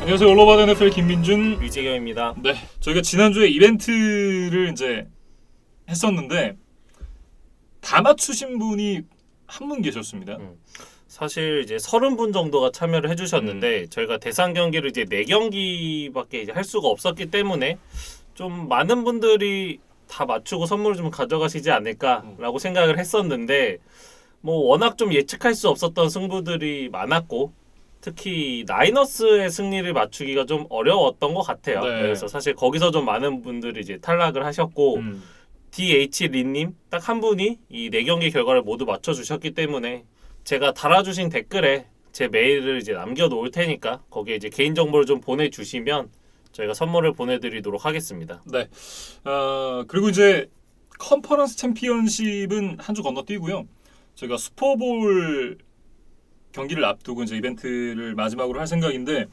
안녕하세요. 올로바드 NFL 김민준, 유재경입니다. 네, 저희가 지난주에 이벤트를 이제 했었는데 다 맞추신 분이 한 분 계셨습니다. 사실 이제 30분 정도가 참여를 해주셨는데 저희가 대상 경기를 이제 4경기밖에 이제 할 수가 없었기 때문에 좀 많은 분들이 다 맞추고 선물을 좀 가져가시지 않을까라고 생각을 했었는데 뭐 워낙 좀 예측할 수 없었던 승부들이 많았고 특히 나이너스의 승리를 맞추기가 좀 어려웠던 것 같아요. 네. 그래서 사실 거기서 좀 많은 분들이 이제 탈락을 하셨고 DH 린님 딱 한 분이 이 4경기 결과를 모두 맞춰주셨기 때문에 제가 달아주신 댓글에 제 메일을 이제 남겨놓을 테니까 거기에 이제 개인정보를 좀 보내주시면 저희가 선물을 보내드리도록 하겠습니다. 네, 그리고 이제 컨퍼런스 챔피언십은 한 주 건너뛰고요. 저희가 슈퍼볼 경기를 앞두고 이제 이벤트를 마지막으로 할 생각인데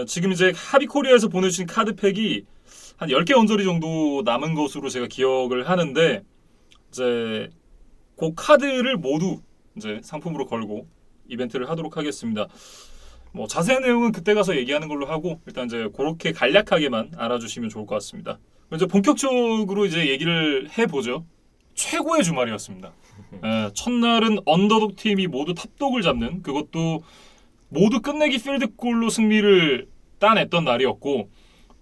지금 이제 하비코리아에서 보내주신 카드팩이 한 10개 언저리 정도 남은 것으로 제가 기억을 하는데 이제 그 카드를 모두 이제 상품으로 걸고 이벤트를 하도록 하겠습니다. 뭐 자세한 내용은 그때 가서 얘기하는 걸로 하고 일단 이제 그렇게 간략하게만 알아주시면 좋을 것 같습니다. 이제 본격적으로 이제 얘기를 해보죠. 최고의 주말이었습니다. 첫날은 언더독 팀이 모두 탑독을 잡는 그것도 모두 끝내기 필드골로 승리를 따냈던 날이었고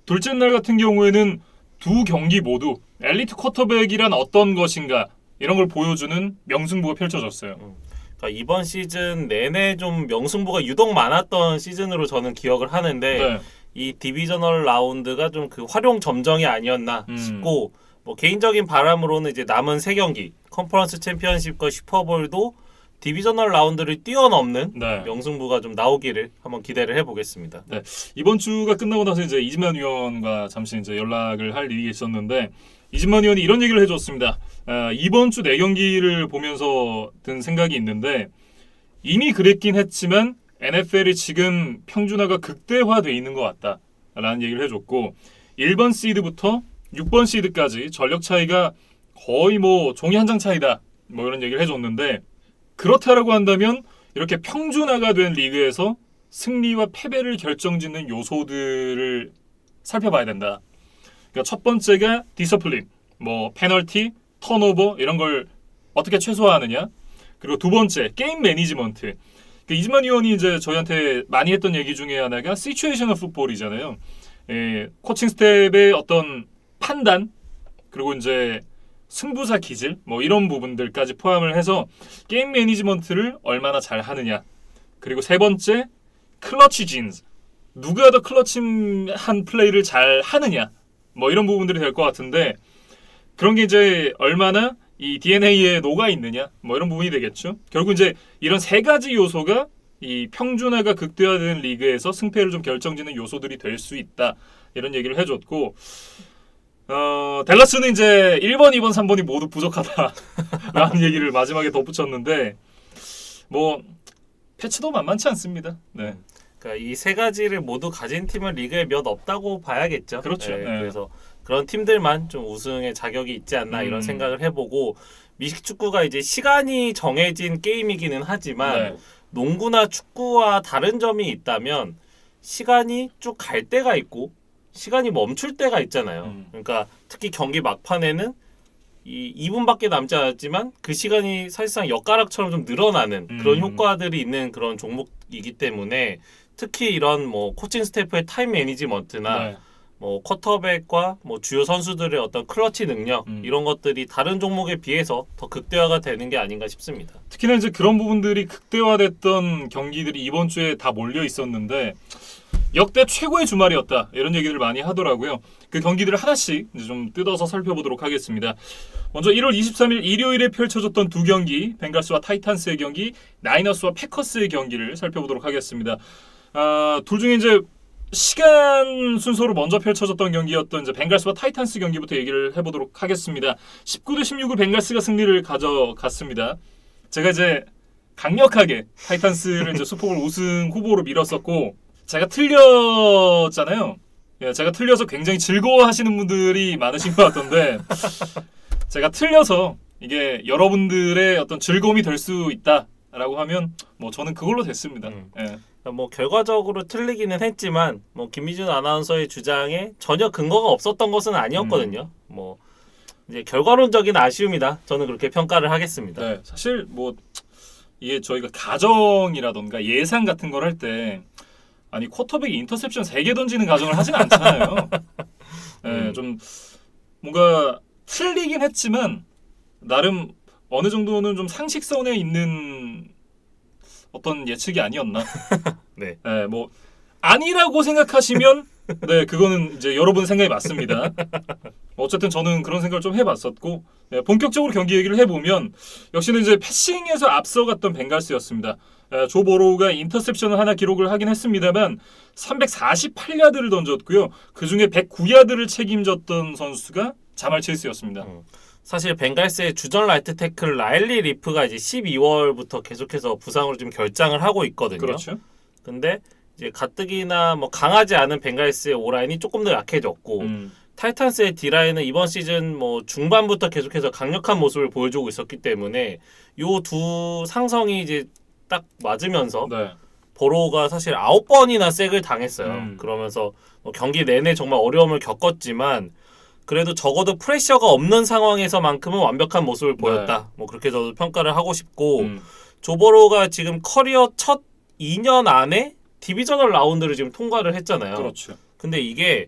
둘째 날 같은 경우에는 두 경기 모두 엘리트 쿼터백이란 어떤 것인가 이런 걸 보여주는 명승부가 펼쳐졌어요. 그러니까 이번 시즌 내내 좀 명승부가 유독 많았던 시즌으로 저는 기억을 하는데 네. 이 디비저널 라운드가 좀 그 활용 점정이 아니었나 싶고 뭐 개인적인 바람으로는 이제 남은 3경기 컨퍼런스 챔피언십과 슈퍼볼도 디비저널 라운드를 뛰어넘는 네. 명승부가 좀 나오기를 한번 기대를 해보겠습니다. 네. 이번 주가 끝나고 나서 이제 이진만 위원과 잠시 이제 연락을 할 일이 있었는데 이진만 위원이 이런 얘기를 해줬습니다. 이번 주 4경기를 보면서 든 생각이 있는데 이미 그랬긴 했지만 NFL이 지금 평준화가 극대화돼 있는 것 같다라는 얘기를 해줬고 1번 시드부터 6번 시드까지 전력 차이가 거의 뭐 종이 한 장 차이다 뭐 이런 얘기를 해줬는데 그렇다라고 한다면 이렇게 평준화가 된 리그에서 승리와 패배를 결정짓는 요소들을 살펴봐야 된다. 그러니까 첫 번째가 디서플린, 뭐 페널티, 턴오버 이런 걸 어떻게 최소화하느냐. 그리고 두 번째 게임 매니지먼트. 그러니까 이진만 위원이 이제 저희한테 많이 했던 얘기 중에 하나가 시츄에이셔널 풋볼이잖아요. 코칭 스텝의 어떤 판단 그리고 이제 승부사 기질 뭐 이런 부분들까지 포함을 해서 게임 매니지먼트를 얼마나 잘 하느냐. 그리고 세 번째 클러치 진즈. 누가 더 클러치한 플레이를 잘 하느냐. 뭐 이런 부분들이 될 것 같은데 그런 게 이제 얼마나 이 DNA에 녹아 있느냐. 뭐 이런 부분이 되겠죠. 결국 이제 이런 3가지 요소가 이 평준화가 극대화된 리그에서 승패를 좀 결정짓는 요소들이 될 수 있다. 이런 얘기를 해줬고 댈러스는 이제 1번, 2번, 3번이 모두 부족하다라는 얘기를 마지막에 덧붙였는데 뭐 패치도 만만치 않습니다. 네. 그러니까 이 3가지를 모두 가진 팀은 리그에 몇 없다고 봐야겠죠. 그렇죠. 네, 네. 그래서 그런 팀들만 좀 우승의 자격이 있지 않나 이런 생각을 해보고 미식축구가 이제 시간이 정해진 게임이기는 하지만 네. 농구나 축구와 다른 점이 있다면 시간이 쭉 갈 때가 있고 시간이 멈출 때가 있잖아요. 그러니까 특히 경기 막판에는 이 2분밖에 남지 않았지만 그 시간이 사실상 엿가락처럼 좀 늘어나는 그런 효과들이 있는 그런 종목이기 때문에 특히 이런 뭐 코칭 스태프의 타임 매니지먼트나 네. 뭐 쿼터백과 뭐 주요 선수들의 어떤 클러치 능력 이런 것들이 다른 종목에 비해서 더 극대화가 되는 게 아닌가 싶습니다. 특히나 이제 그런 부분들이 극대화됐던 경기들이 이번 주에 다 몰려 있었는데 역대 최고의 주말이었다 이런 얘기를 많이 하더라고요. 그 경기들을 하나씩 이제 좀 뜯어서 살펴보도록 하겠습니다. 먼저 1월 23일 일요일에 펼쳐졌던 2경기 벵갈스와 타이탄스의 경기, 나이너스와 패커스의 경기를 살펴보도록 하겠습니다. 둘 중에 이제 시간 순서로 먼저 펼쳐졌던 경기였던 이제 벵갈스와 타이탄스 경기부터 얘기를 해보도록 하겠습니다. 19대 16을 벵갈스가 승리를 가져갔습니다. 제가 이제 강력하게 타이탄스를 이제 슈퍼볼 우승 후보로 밀었었고 제가 틀렸잖아요. 제가 틀려서 굉장히 즐거워하시는 분들이 많으신 것 같던데 제가 틀려서 이게 여러분들의 어떤 즐거움이 될 수 있다라고 하면 뭐 저는 그걸로 됐습니다. 예. 뭐 결과적으로 틀리기는 했지만 뭐 김미준 아나운서의 주장에 전혀 근거가 없었던 것은 아니었거든요. 뭐 이제 결과론적인 아쉬움이다. 저는 그렇게 평가를 하겠습니다. 네, 사실 뭐 이게 저희가 가정이라던가 예상 같은 걸 할 때 아니 쿼터백이 인터셉션 3개 던지는 가정을 하진 않잖아요. 네, 좀 뭔가 틀리긴 했지만 나름 어느 정도는 좀 상식선에 있는 어떤 예측이 아니었나. 네. 네, 뭐 아니라고 생각하시면 네, 그거는 이제 여러분 생각이 맞습니다. 어쨌든 저는 그런 생각을 좀 해봤었고 네, 본격적으로 경기 얘기를 해보면 역시는 이제 패싱에서 앞서갔던 벵갈스였습니다. 조 보로우가 인터셉션을 하나 기록을 하긴 했습니다만 348야드를 던졌고요. 그중에 109야드를 책임졌던 선수가 자말 체이스였습니다. 사실 벵갈스의 주전 라이트 태클 라일리 리프가 이제 12월부터 계속해서 부상으로 좀 결장을 하고 있거든요. 그렇죠. 근데 이제 가뜩이나 뭐 강하지 않은 벵갈스의 오라인이 조금 더 약해졌고 타이탄스의 D라인은 이번 시즌 뭐 중반부터 계속해서 강력한 모습을 보여주고 있었기 때문에 요 두 상성이 이제 딱 맞으면서 네. 보로가 사실 9번이나 색을 당했어요. 그러면서 뭐 경기 내내 정말 어려움을 겪었지만 그래도 적어도 프레셔가 없는 상황에서만큼은 완벽한 모습을 보였다. 뭐 그렇게 저도 평가를 하고 싶고 조보로가 지금 커리어 첫 2년 안에 디비저널 라운드를 지금 통과를 했잖아요. 그렇죠. 근데 이게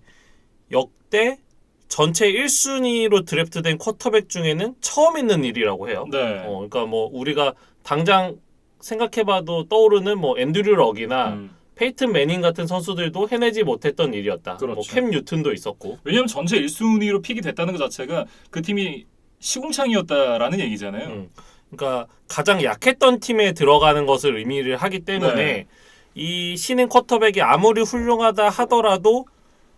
역대 전체 1순위로 드래프트된 쿼터백 중에는 처음 있는 일이라고 해요. 네. 그러니까 뭐 우리가 당장 생각해봐도 떠오르는 뭐 앤드류 럭이나 페이튼 매닝 같은 선수들도 해내지 못했던 일이었다. 그렇죠. 뭐 캠 뉴튼도 있었고. 왜냐하면 전체 1순위로 픽이 됐다는 것 자체가 그 팀이 시궁창이었다라는 얘기잖아요. 그러니까 가장 약했던 팀에 들어가는 것을 의미를 하기 때문에 네. 이 신인 쿼터백이 아무리 훌륭하다 하더라도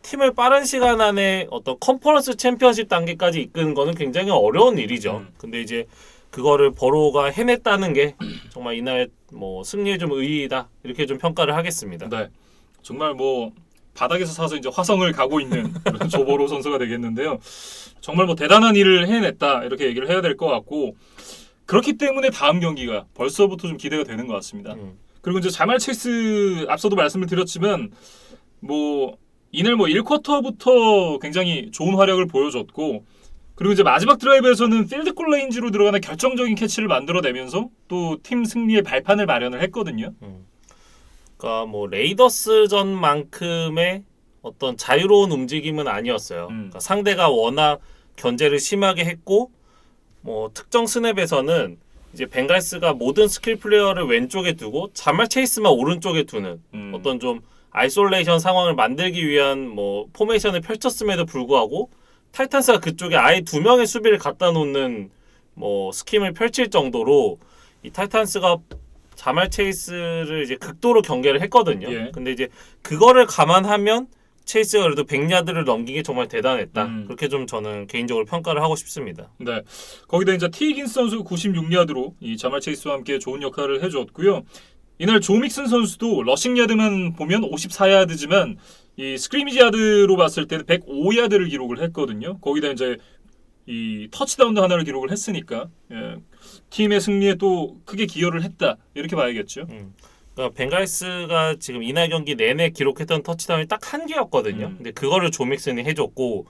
팀을 빠른 시간 안에 어떤 컨퍼런스 챔피언십 단계까지 이끄는 거는 굉장히 어려운 일이죠. 근데 이제 그거를 버로우가 해냈다는 게 정말 이날 뭐 승리에 좀 의의다 이렇게 좀 평가를 하겠습니다. 네, 정말 뭐 바닥에서 사서 이제 화성을 가고 있는 그런 조보로 선수가 되겠는데요. 정말 뭐 대단한 일을 해냈다 이렇게 얘기를 해야 될 것 같고 그렇기 때문에 다음 경기가 벌써부터 좀 기대가 되는 것 같습니다. 그리고 이제 자말 체이스 앞서도 말씀을 드렸지만 뭐 이날 뭐 1쿼터부터 굉장히 좋은 활약을 보여줬고 그리고 이제 마지막 드라이브에서는 필드골 레인지로 들어가는 결정적인 캐치를 만들어내면서 또 팀 승리의 발판을 마련을 했거든요. 그러니까 뭐 레이더스전만큼의 어떤 자유로운 움직임은 아니었어요. 그러니까 상대가 워낙 견제를 심하게 했고 뭐 특정 스냅에서는 이제 벵갈스가 모든 스킬 플레이어를 왼쪽에 두고 자말 체이스만 오른쪽에 두는 어떤 좀 아이솔레이션 상황을 만들기 위한 뭐 포메이션을 펼쳤음에도 불구하고 타이탄스가 그쪽에 아예 2명의 수비를 갖다 놓는 뭐 스킴을 펼칠 정도로 이 타이탄스가 자말 체이스를 이제 극도로 경계를 했거든요. 예. 근데 이제 그거를 감안하면 체이스가 그래도 100야드를 넘긴 게 정말 대단했다. 그렇게 좀 저는 개인적으로 평가를 하고 싶습니다. 네, 거기다 이제 티긴스 선수 96야드로 이 자말 체이스와 함께 좋은 역할을 해줬고요. 이날 조 믹슨 선수도 러싱 야드만 보면 54야드지만 이 스크리미지 야드로 봤을 때는 105야드를 기록을 했거든요. 거기다 이제 이 터치다운도 하나를 기록을 했으니까 예, 팀의 승리에 또 크게 기여를 했다 이렇게 봐야겠죠. 그러니까 벵갈스가 지금 이날 경기 내내 기록했던 터치다운이 딱 한 개였거든요. 근데 그거를 조 믹슨이 해줬고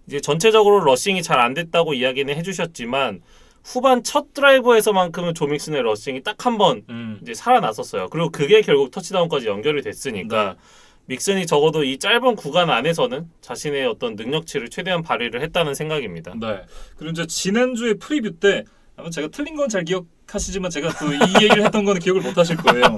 이제 전체적으로 러싱이 잘 안 됐다고 이야기는 해주셨지만 후반 첫 드라이브에서만큼은 조 믹슨의 러싱이 딱 한 번 이제 살아났었어요. 그리고 그게 결국 터치다운까지 연결이 됐으니까 믹슨이 적어도 이 짧은 구간 안에서는 자신의 어떤 능력치를 최대한 발휘를 했다는 생각입니다. 네. 그리고 이제 지난주에 프리뷰 때 아마 제가 틀린 건 잘 기억하시지만 제가 또 이 얘기를 했던 거는 기억을 못 하실 거예요.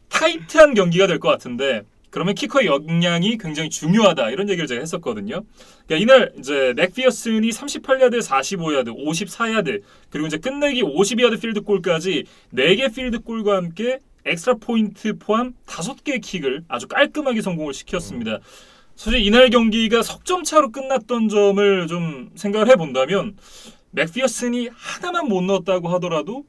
타이트한 경기가 될 것 같은데 그러면 키커의 역량이 굉장히 중요하다 이런 얘기를 제가 했었거든요. 그러니까 이날 이제 맥피어슨이 38야드, 45야드, 54야드 그리고 이제 끝내기 50야드 필드골까지 4개 필드골과 함께 엑스트라 포인트 포함 5개의 킥을 아주 깔끔하게 성공을 시켰습니다. 사실 이날 경기가 석점 차로 끝났던 점을 좀 생각을 해본다면 맥피어슨이 하나만 못 넣었다고 하더라도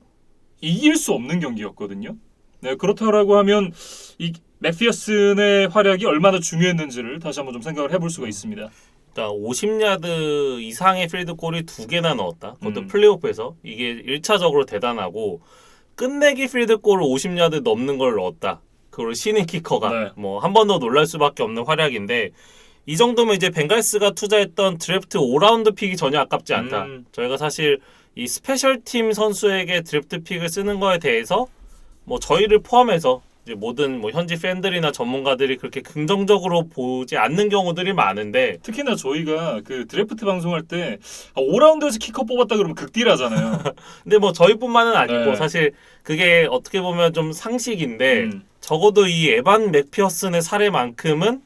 이길 수 없는 경기였거든요. 네, 그렇다고 하면 이 맥피어슨의 활약이 얼마나 중요했는지를 다시 한번 좀 생각을 해볼 수가 있습니다. 그러니까 50야드 이상의 필드골이 2개나 넣었다. 그것도 플레이오프에서 이게 1차적으로 대단하고 끝내기 필드골을 50야드 넘는 걸 넣었다. 그리고 신인 키커가 네. 뭐 한 번 더 놀랄 수밖에 없는 활약인데 이 정도면 이제 벵갈스가 투자했던 드래프트 5라운드 픽이 전혀 아깝지 않다. 저희가 사실 이 스페셜 팀 선수에게 드래프트 픽을 쓰는 거에 대해서 뭐 저희를 포함해서 이제 모든 뭐 현지 팬들이나 전문가들이 그렇게 긍정적으로 보지 않는 경우들이 많은데 특히나 저희가 그 드래프트 방송할 때 5라운드에서 키커 뽑았다 그러면 극딜하잖아요. 근데 뭐 저희뿐만은 아니고 네. 사실 그게 어떻게 보면 좀 상식인데 음. 적어도 이 에반 맥피어슨의 사례만큼은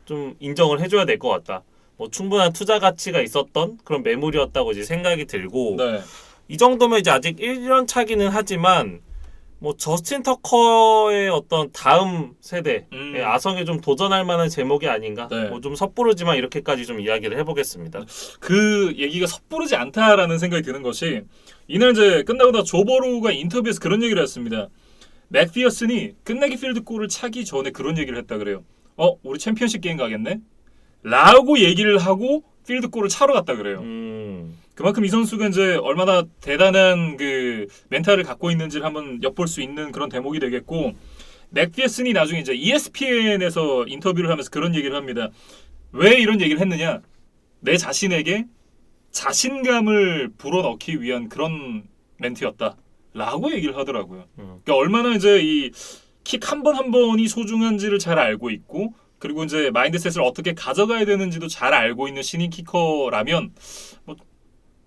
좀 인정을 해줘야 될 것 같다. 뭐 충분한 투자 가치가 있었던 그런 매물이었다고 이제 생각이 들고 네. 이 정도면 이제 아직 1년 차기는 하지만 뭐 저스틴 터커의 어떤 다음 세대의 아성에 좀 도전할 만한 제목이 아닌가. 네. 뭐 좀 섣부르지만 이렇게까지 좀 이야기를 해보겠습니다. 그 얘기가 섣부르지 않다라는 생각이 드는 것이 이날 이제 끝나고 나 조버로우가 인터뷰에서 그런 얘기를 했습니다. 맥피어슨이 끝내기 필드 골을 차기 전에 그런 얘기를 했다 그래요. 우리 챔피언십 게임 가겠네? 라고 얘기를 하고 필드 골을 차러 갔다 그래요. 그만큼 이 선수가 이제 얼마나 대단한 그 멘탈을 갖고 있는지를 한번 엿볼 수 있는 그런 대목이 되겠고, 맥피어슨이 나중에 이제 ESPN에서 인터뷰를 하면서 그런 얘기를 합니다. 왜 이런 얘기를 했느냐? 내 자신에게 자신감을 불어넣기 위한 그런 멘트였다. 라고 얘기를 하더라고요. 그러니까 얼마나 이제 이 킥 한 번 한 번이 소중한지를 잘 알고 있고, 그리고 이제 마인드셋을 어떻게 가져가야 되는지도 잘 알고 있는 신인 키커라면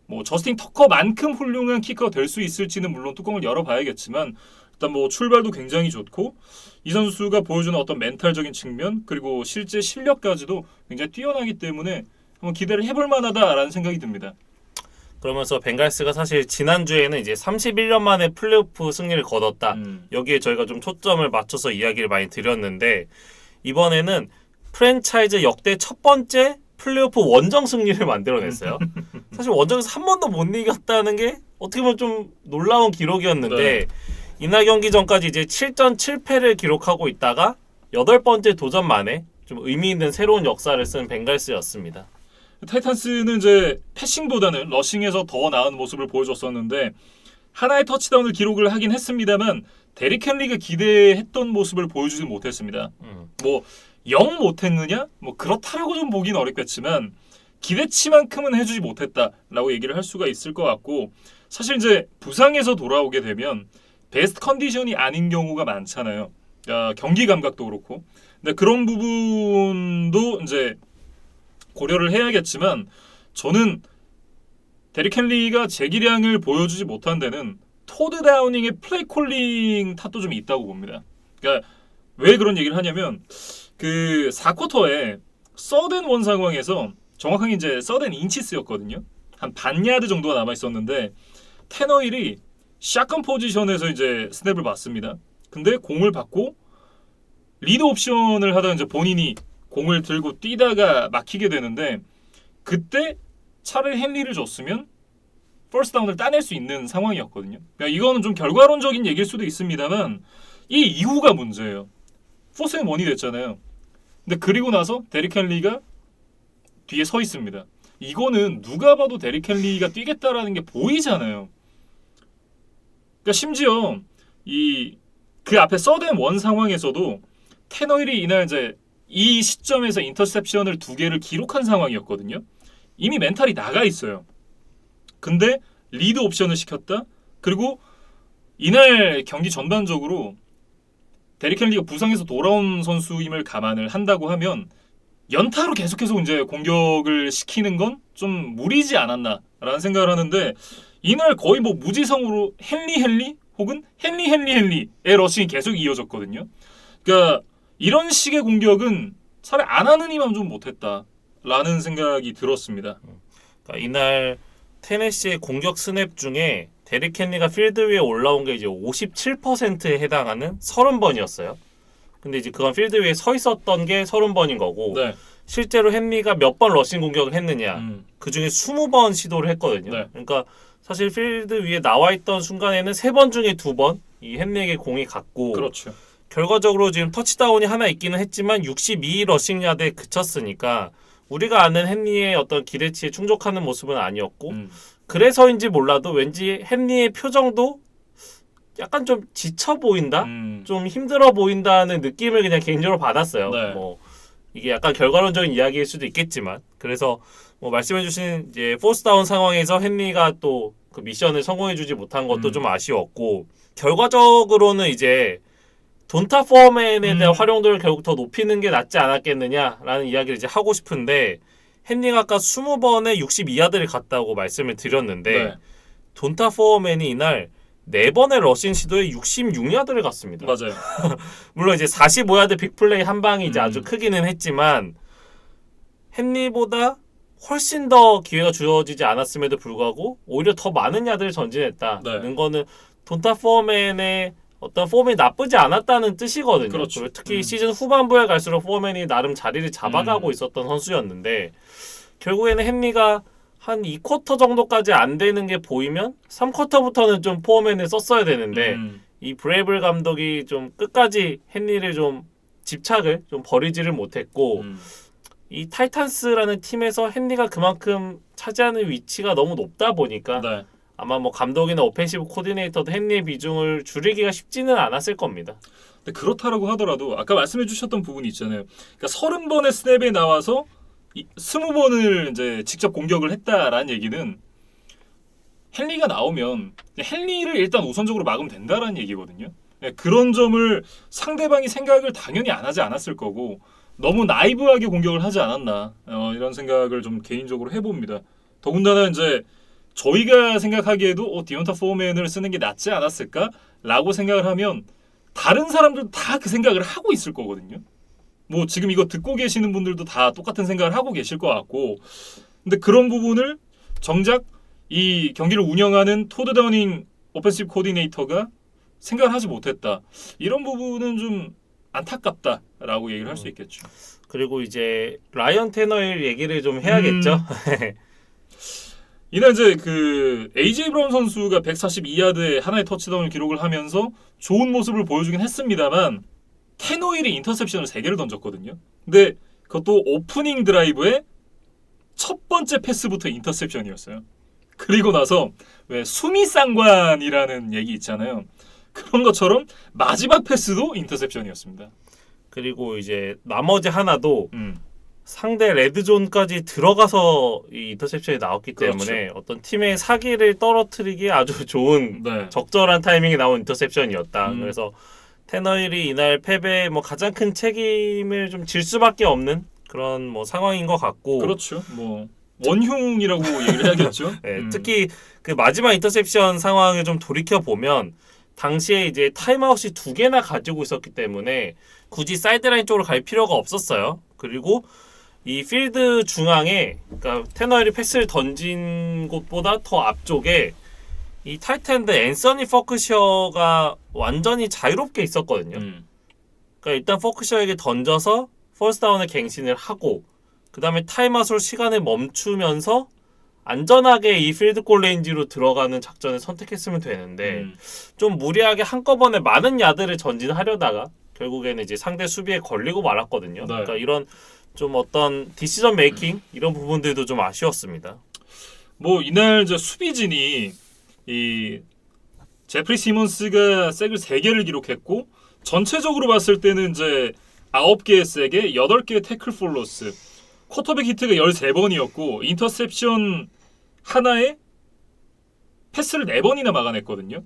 뭐 저스틴 터커만큼 훌륭한 키커가 될 수 있을지는 물론 뚜껑을 열어봐야겠지만 일단 뭐 출발도 굉장히 좋고 이 선수가 보여주는 어떤 멘탈적인 측면 그리고 실제 실력까지도 굉장히 뛰어나기 때문에 한번 기대를 해볼 만하다라는 생각이 듭니다. 그러면서 벵갈스가 사실 지난주에는 이제 31년 만에 플레이오프 승리를 거뒀다. 여기에 저희가 좀 초점을 맞춰서 이야기를 많이 드렸는데 이번에는 프랜차이즈 역대 첫 번째 플레이오프 원정 승리를 만들어냈어요. 사실 원정에서 한 번도 못 이겼다는 게 어떻게 보면 좀 놀라운 기록이었는데 네. 이날 경기 전까지 이제 7전 7패를 기록하고 있다가 8번째 도전 만에 좀 의미 있는 새로운 역사를 쓴 벵갈스였습니다. 타이탄스는 이제 패싱보다는 러싱에서 더 나은 모습을 보여줬었는데 하나의 터치다운을 기록을 하긴 했습니다만 데릭 헨리가 기대했던 모습을 보여주지 못했습니다. 뭐 영 못했느냐? 뭐 그렇다라고 좀 보긴 어렵겠지만 기대치만큼은 해주지 못했다라고 얘기를 할 수가 있을 것 같고 사실 이제 부상에서 돌아오게 되면 베스트 컨디션이 아닌 경우가 많잖아요. 경기 감각도 그렇고. 근데 그런 부분도 이제 고려를 해야겠지만 저는 데릭 헨리가 재기량을 보여주지 못한 데는 토드 다우닝의 플레이 콜링 탓도 좀 있다고 봅니다. 그러니까 왜 그런 얘기를 하냐면 그 4쿼터에 서든 원 상황에서 정확하게 이제 서든 인치스였거든요. 한 반야드 정도가 남아 있었는데 테너힐이 샷건 포지션에서 이제 스냅을 받습니다. 근데 공을 받고 리드 옵션을 하다가 이제 본인이 공을 들고 뛰다가 막히게 되는데 그때 차라리 헨리를 줬으면 퍼스트 다운을 따낼 수 있는 상황이었거든요. 그러니까 이거는 좀 결과론적인 얘기일 수도 있습니다만 이 이후가 문제예요. 4앤1이 됐잖아요. 근데 그리고 나서 데릭 헨리가 뒤에 서 있습니다. 이거는 누가 봐도 데릭 헨리가 뛰겠다라는 게 보이잖아요. 그러니까 심지어 그 앞에 서드앤1 상황에서도 테너힐이 이날 이제 이 시점에서 인터셉션을 2개를 기록한 상황이었거든요. 이미 멘탈이 나가 있어요. 근데 리드 옵션을 시켰다. 그리고 이날 경기 전반적으로 데릭 헨리가 부상에서 돌아온 선수임을 감안을 한다고 하면 연타로 계속해서 이제 공격을 시키는 건 좀 무리지 않았나라는 생각을 하는데 이날 거의 뭐 무지성으로 헨리 혹은 헨리의 러싱이 계속 이어졌거든요. 그러니까 이런 식의 공격은 차라리 안 하는 이만 좀 못했다라는 생각이 들었습니다. 그러니까 이날 테네시의 공격 스냅 중에 데릭 헨리가 필드 위에 올라온 게 이제 57%에 해당하는 30번이었어요. 근데 이제 그건 필드 위에 서 있었던 게 30번인 거고 네. 실제로 헨리가 몇 번 러싱 공격을 했느냐 그 중에 20번 시도를 했거든요. 네. 그러니까 사실 필드 위에 나와 있던 순간에는 3번 중에 2번 이 헨리에게 공이 갔고 그렇죠. 결과적으로 지금 터치다운이 하나 있기는 했지만 62 러싱 야드에 그쳤으니까 우리가 아는 헨리의 어떤 기대치에 충족하는 모습은 아니었고 그래서인지 몰라도 왠지 헨리의 표정도 약간 좀 지쳐 보인다, 음. 좀 힘들어 보인다는 느낌을 그냥 개인적으로 받았어요. 네. 뭐 이게 약간 결과론적인 이야기일 수도 있겠지만, 그래서 뭐 말씀해주신 이제 포스다운 상황에서 헨리가 또 그 미션을 성공해주지 못한 것도 좀 아쉬웠고, 결과적으로는 이제 돈타 포어맨에 대한 활용도를 결국 더 높이는 게 낫지 않았겠느냐라는 이야기를 이제 하고 싶은데, 헨리가 아까 20번에 62야드를 갔다고 말씀을 드렸는데 네. 돈타 포어맨이 이날 4번의 러싱 시도에 66야드를 갔습니다. 맞아요. 물론 이제 45야드 빅플레이 한 방이 이제 음. 아주 크기는 했지만 헨리보다 훨씬 더 기회가 주어지지 않았음에도 불구하고 오히려 더 많은 야드를 전진했다는 네. 거는 돈타 포어맨의 어떤 폼이 나쁘지 않았다는 뜻이거든요. 그렇죠. 그리고 특히 시즌 후반부에 갈수록 포어맨이 나름 자리를 잡아가고 있었던 선수였는데, 결국에는 헨리가 한 2쿼터 정도까지 안 되는 게 보이면 3쿼터부터는 좀 포어맨을 썼어야 되는데 이 브레이블 감독이 좀 끝까지 헨리를 좀 집착을 좀 버리지를 못했고, 이 타이탄스라는 팀에서 헨리가 그만큼 차지하는 위치가 너무 높다 보니까 네. 아마 뭐 감독이나 오펜시브 코디네이터도 헨리의 비중을 줄이기가 쉽지는 않았을 겁니다. 근데 그렇다라고 하더라도 아까 말씀해 주셨던 부분이 있잖아요. 그러니까 30번의 스냅에 나와서 20번을 이제 직접 공격을 했다라는 얘기는 헨리가 나오면 헨리를 일단 우선적으로 막으면 된다라는 얘기거든요. 그런 점을 상대방이 생각을 당연히 안 하지 않았을 거고 너무 나이브하게 공격을 하지 않았나 이런 생각을 좀 개인적으로 해봅니다. 더군다나 이제 저희가 생각하기에도 디온타 포어맨을 쓰는 게 낫지 않았을까라고 생각을 하면 다른 사람들도 다 그 생각을 하고 있을 거거든요. 뭐 지금 이거 듣고 계시는 분들도 다 똑같은 생각을 하고 계실 것 같고, 근데 그런 부분을 정작 이 경기를 운영하는 토드 다우닝 오펜시브 코디네이터가 생각을 하지 못했다. 이런 부분은 좀 안타깝다라고 얘기를 할 수 있겠죠. 그리고 이제 라이언 테너힐 얘기를 좀 해야겠죠. 이날 이제 그 AJ 브라운 선수가 142야드에 하나의 터치다운을 기록을 하면서 좋은 모습을 보여주긴 했습니다만 테너힐이 인터셉션을 3개를 던졌거든요. 근데 그것도 오프닝 드라이브의 첫 번째 패스부터 인터셉션이었어요. 그리고 나서 왜 수미상관이라는 얘기 있잖아요. 그런 것처럼 마지막 패스도 인터셉션이었습니다. 그리고 이제 나머지 하나도 상대 레드존까지 들어가서 이 인터셉션이 나왔기 때문에 그렇죠. 어떤 팀의 사기를 떨어뜨리기에 아주 좋은 네. 적절한 타이밍에 나온 인터셉션이었다. 그래서 테너힐이 이날 패배에 뭐 가장 큰 책임을 좀 질 수밖에 없는 그런 뭐 상황인 것 같고. 그렇죠. 뭐 원흉이라고 얘기를 해야겠죠. 네, 특히 그 마지막 인터셉션 상황을 좀 돌이켜 보면 당시에 이제 타임아웃이 2개나 가지고 있었기 때문에 굳이 사이드라인 쪽으로 갈 필요가 없었어요. 그리고 이 필드 중앙에, 그러니까 테너힐이 패스를 던진 곳보다 더 앞쪽에 이 타이트엔드 앤서니 퍼크셔가 완전히 자유롭게 있었거든요. 그러니까 일단 퍼크셔에게 던져서 퍼스트다운을 갱신을 하고 그 다음에 타임아웃으로 시간을 멈추면서 안전하게 이 필드골 레인지로 들어가는 작전을 선택했으면 되는데 좀 무리하게 한꺼번에 많은 야드를 전진하려다가 결국에는 이제 상대 수비에 걸리고 말았거든요. 네. 그러니까 이런 좀 어떤 디시전 메이킹 이런 부분들도 좀 아쉬웠습니다. 뭐 이날 이제 수비진이 이 제프리 시몬스가 색을 3개를 기록했고 전체적으로 봤을 때는 이제 9개의 색에 8개의 태클 폴로스, 쿼터백 히트가 13번이었고 인터셉션 하나에 패스를 4번이나 막아냈거든요.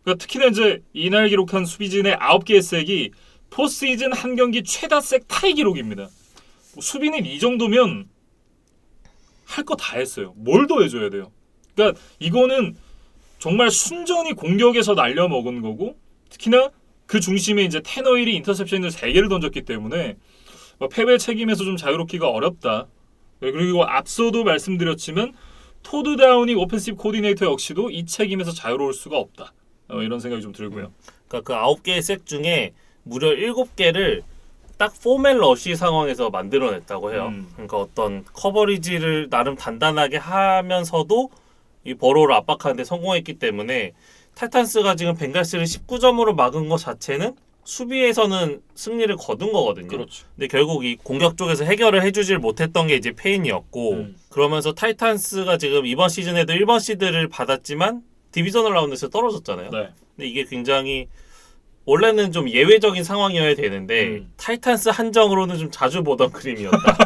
그러니까 특히나 이제 이날 기록한 수비진의 9개의 색이 포시즌 한 경기 최다 색 타이 기록입니다. 수비는 이 정도면 할 거 다 했어요. 뭘 더 해줘야 돼요. 그러니까 이거는 정말 순전히 공격에서 날려먹은 거고, 특히나 그 중심에 이제 테너힐이 인터셉션을 3개를 던졌기 때문에 패배 책임에서 좀 자유롭기가 어렵다. 그리고 앞서도 말씀드렸지만 토드 다우닝 오펜시브 코디네이터 역시도 이 책임에서 자유로울 수가 없다. 이런 생각이 좀 들고요. 그러니까 그 9개의 색 중에 무려 7개를 딱 포맨 러시 상황에서 만들어냈다고 해요. 그러니까 어떤 커버리지를 나름 단단하게 하면서도 이 버로우를 압박하는 데 성공했기 때문에 타이탄스가 지금 벵갈스를 19점으로 막은 것 자체는 수비에서는 승리를 거둔 거거든요. 그렇죠. 근데 결국 이 공격 쪽에서 해결을 해주질 못했던 게 이제 페인이었고, 그러면서 타이탄스가 지금 이번 시즌에도 1번 시드를 받았지만 디비저널 라운드에서 떨어졌잖아요. 네. 근데 이게 굉장히 원래는 좀 예외적인 상황이어야 되는데 타이탄스 한정으로는 좀 자주 보던 그림이었다.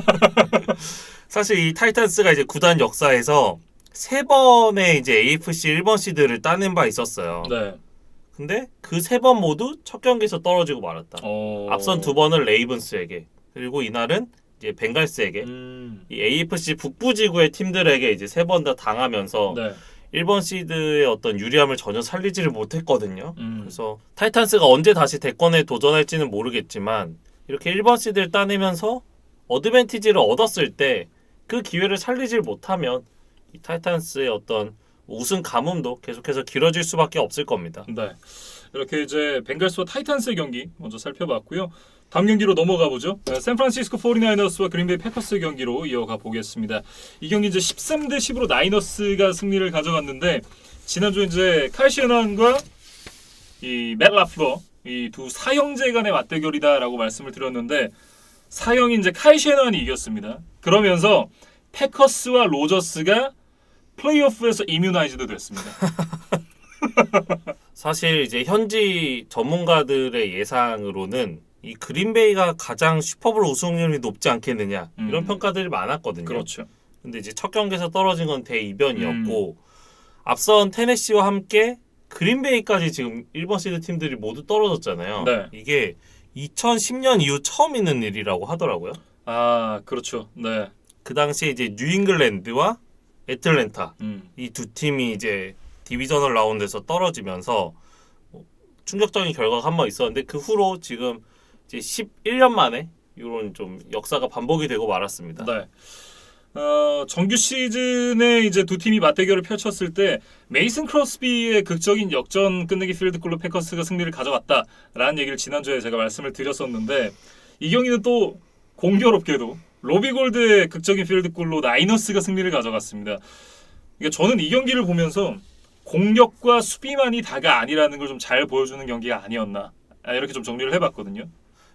사실 이 타이탄스가 이제 구단 역사에서 3번의 이제 AFC 1번 시드를 따낸 바 있었어요. 네. 근데 그 3번 모두 첫 경기에서 떨어지고 말았다. 앞선 2번은 레이븐스에게, 그리고 이날은 이제 벵갈스에게, 이 AFC 북부 지구의 팀들에게 이제 3번 다 당하면서 네. 1번 시드의 어떤 유리함을 전혀 살리지를 못했거든요. 그래서 타이탄스가 언제 다시 대권에 도전할지는 모르겠지만 이렇게 1번 시드를 따내면서 어드밴티지를 얻었을 때 그 기회를 살리질 못하면 이 타이탄스의 어떤 우승 가뭄도 계속해서 길어질 수밖에 없을 겁니다. 네. 이렇게 이제 벵갈스와 타이탄스의 경기 먼저 살펴봤고요. 다음 경기로 넘어가 보죠. 샌프란시스코 49너스와 그린베이 패커스 경기로 이어가 보겠습니다. 이 경기 이제 13대 10으로 나이너스가 승리를 가져갔는데 지난주 이제 칼 셰넌과 이 맷 라플러 이 두 사형제 간의 맞대결이다라고 말씀을 드렸는데 사형인 이제 칼 셰넌이 이겼습니다. 그러면서 패커스와 로저스가 플레이오프에서 이뮤나이즈드 됐습니다. 사실 이제 현지 전문가들의 예상으로는 이 그린베이가 가장 슈퍼볼 우승률이 높지 않겠느냐 이런 평가들이 많았거든요. 그렇죠. 근데 이제 첫 경기에서 떨어진 건 대이변이었고 앞선 테네시와 함께 그린베이까지 지금 1번 시드 팀들이 모두 떨어졌잖아요. 네. 이게 2010년 이후 처음 있는 일이라고 하더라고요. 아, 그렇죠. 네. 그 당시에 이제 뉴잉글랜드와 애틀랜타 이 두 팀이 이제 디비저널 라운드에서 떨어지면서 충격적인 결과가 한 번 있었는데 그 후로 지금 이제 11년 만에 이런 좀 역사가 반복이 되고 말았습니다. 네. 정규 시즌에 이제 두 팀이 맞대결을 펼쳤을 때 메이슨 크로스비의 극적인 역전 끝내기 필드골로 패커스가 승리를 가져갔다라는 얘기를 지난주에 제가 말씀을 드렸었는데 이 경기는 또 공교롭게도 로비 골드의 극적인 필드골로 나이너스가 승리를 가져갔습니다. 그러니까 저는 이 경기를 보면서 공격과 수비만이 다가 아니라는 걸 좀 잘 보여주는 경기가 아니었나 이렇게 좀 정리를 해봤거든요.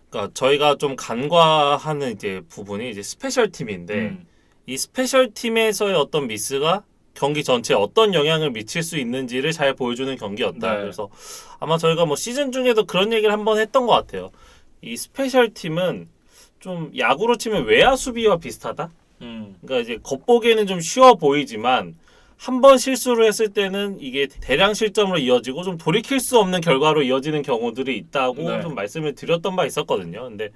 그러니까 저희가 좀 간과하는 이제 부분이 이제 스페셜 팀인데 이 스페셜 팀에서의 어떤 미스가 경기 전체에 어떤 영향을 미칠 수 있는지를 잘 보여주는 경기였다. 네. 그래서 아마 저희가 뭐 시즌 중에도 그런 얘기를 한번 했던 것 같아요. 이 스페셜 팀은 좀 야구로 치면 외야 수비와 비슷하다. 그러니까 이제 겉보기에는 좀 쉬워 보이지만 한 번 실수를 했을 때는 이게 대량 실점으로 이어지고 좀 돌이킬 수 없는 결과로 이어지는 경우들이 있다고 네. 좀 말씀을 드렸던 바 있었거든요. 근데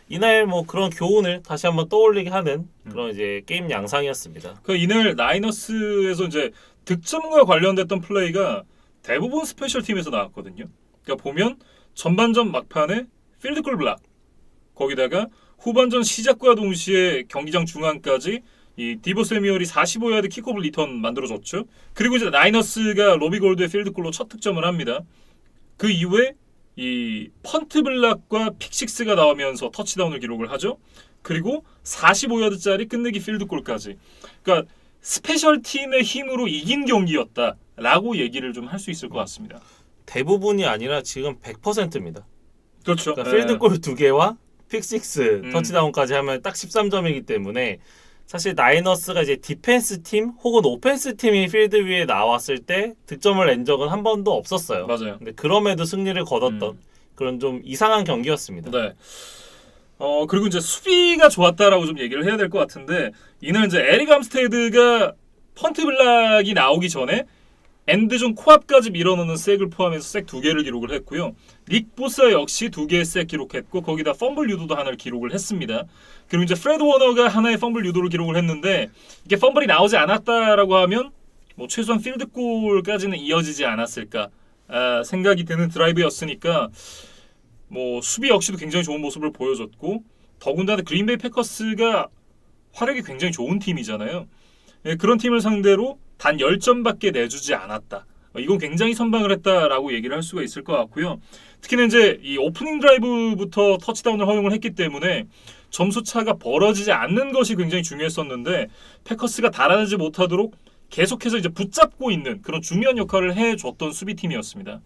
이날 뭐 그런 교훈을 다시 한번 떠올리게 하는 그런 이제 게임 양상이었습니다. 그 이날 나이너스에서 이제 득점과 관련됐던 플레이가 대부분 스페셜 팀에서 나왔거든요. 그러니까 보면 전반전 막판에 필드골 블락 거기다가 후반전 시작과 동시에 경기장 중앙까지 이 디보 세미얼이 45야드 킥오프 리턴 만들어줬죠. 그리고 이제 나이너스가 로비 골드의 필드골로 첫 득점을 합니다. 그 이후에 이 펀트 블락과 픽식스가 나오면서 터치다운을 기록을 하죠. 그리고 45야드짜리 끝내기 필드골까지. 그러니까 스페셜 팀의 힘으로 이긴 경기였다라고 얘기를 좀 할 수 있을 것 같습니다. 대부분이 아니라 지금 100%입니다. 그렇죠. 그러니까 필드골 2개와 픽6 터치다운까지 하면 딱 13점이기 때문에 사실 나이너스가 이제 디펜스 팀 혹은 오펜스 팀이 필드 위에 나왔을 때 득점을 낸 적은 한 번도 없었어요. 맞아요. 근데 그럼에도 승리를 거뒀던 그런 좀 이상한 경기였습니다. 네. 그리고 이제 수비가 좋았다라고 좀 얘기를 해야 될 것 같은데 이날 이제 에릭 암스테드가 펀트 블락이 나오기 전에 엔드존 코앞까지 밀어넣는 색을 포함해서 색 2개를 기록을 했고요. 닉 보사 역시 2개의 색 기록했고 거기다 펌블 유도도 하나를 기록을 했습니다. 그리고 이제 프레드 워너가 하나의 펌블 유도를 기록을 했는데 이게 펌블이 나오지 않았다라고 하면 뭐 최소한 필드골까지는 이어지지 않았을까 생각이 드는 드라이브였으니까 뭐 수비 역시도 굉장히 좋은 모습을 보여줬고 더군다나 그린베이 패커스가 화력이 굉장히 좋은 팀이잖아요. 그런 팀을 상대로 단 10점밖에 내주지 않았다. 이건 굉장히 선방을 했다라고 얘기를 할 수가 있을 것 같고요. 특히나 이제 이 오프닝 드라이브부터 터치다운을 허용을 했기 때문에 점수 차가 벌어지지 않는 것이 굉장히 중요했었는데 패커스가 달아나지 못하도록 계속해서 이제 붙잡고 있는 그런 중요한 역할을 해줬던 수비팀이었습니다.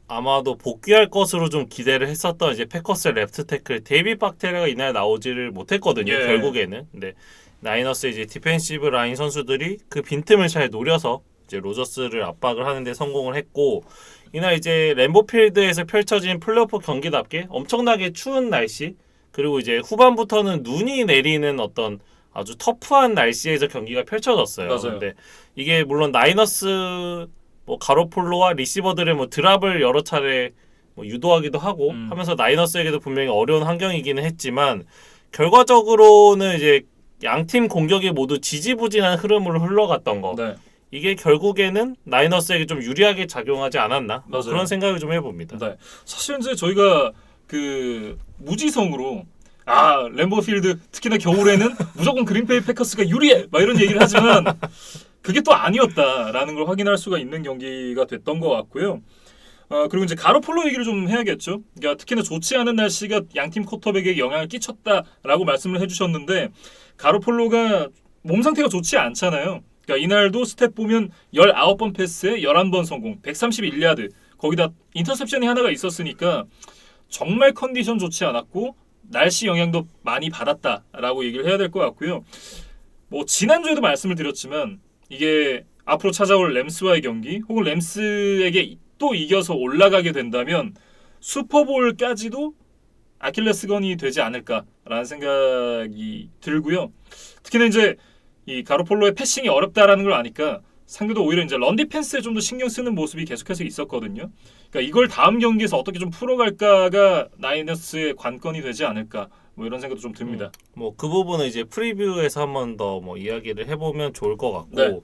아마도 복귀할 것으로 좀 기대를 했었던 이제 패커스의 레프트 태클 데이비 박테레가 이날 나오지를 못했거든요. 결국에는. 근데 나이너스 이제 디펜시브 라인 선수들이 그 빈틈을 잘 노려서 이제 로저스를 압박을 하는데 성공을 했고 이날 이제 램보필드에서 펼쳐진 플레이오프 경기답게 엄청나게 추운 날씨 그리고 이제 후반부터는 눈이 내리는 어떤 아주 터프한 날씨에서 경기가 펼쳐졌어요. 맞아요. 근데 이게 물론 나이너스 뭐 가로폴로와 리시버들의 뭐 드랍을 여러 차례 뭐 유도하기도 하고 하면서 나이너스에게도 분명히 어려운 환경이기는 했지만 결과적으로는 이제 양팀 공격이 모두 지지부진한 흐름으로 흘러갔던 거. 네. 이게 결국에는 나이너스에게 좀 유리하게 작용하지 않았나 뭐 맞아요. 그런 생각을 좀 해봅니다. 네. 사실 이제 저희가 그 무지성으로 램보필드 특히나 겨울에는 무조건 그린베이 패커스가 유리해 막 이런 얘기를 하지만 그게 또 아니었다라는 걸 확인할 수가 있는 경기가 됐던 것 같고요. 그리고 이제 가로폴로 얘기를 좀 해야겠죠. 그러니까 특히나 좋지 않은 날씨가 양팀 쿼터백에 영향을 끼쳤다라고 말씀을 해주셨는데 가로폴로가 몸 상태가 좋지 않잖아요. 그러니까 이날도 스탯 보면 19번 패스에 11번 성공, 131야드. 거기다 인터셉션이 하나가 있었으니까 정말 컨디션 좋지 않았고 날씨 영향도 많이 받았다라고 얘기를 해야 될 것 같고요. 뭐 지난주에도 말씀을 드렸지만 이게 앞으로 찾아올 램스와의 경기 혹은 램스에게 또 이겨서 올라가게 된다면 슈퍼볼까지도 아킬레스건이 되지 않을까라는 생각이 들고요. 특히나 이제 이 가로폴로의 패싱이 어렵다라는 걸 아니까 상대도 오히려 이제 런 디펜스에 좀 더 신경 쓰는 모습이 계속해서 있었거든요. 그러니까 이걸 다음 경기에서 어떻게 좀 풀어갈까가 나이너스의 관건이 되지 않을까 뭐 이런 생각도 좀 듭니다. 뭐 그 부분은 이제 프리뷰에서 한 번 더 뭐 이야기를 해보면 좋을 것 같고 네.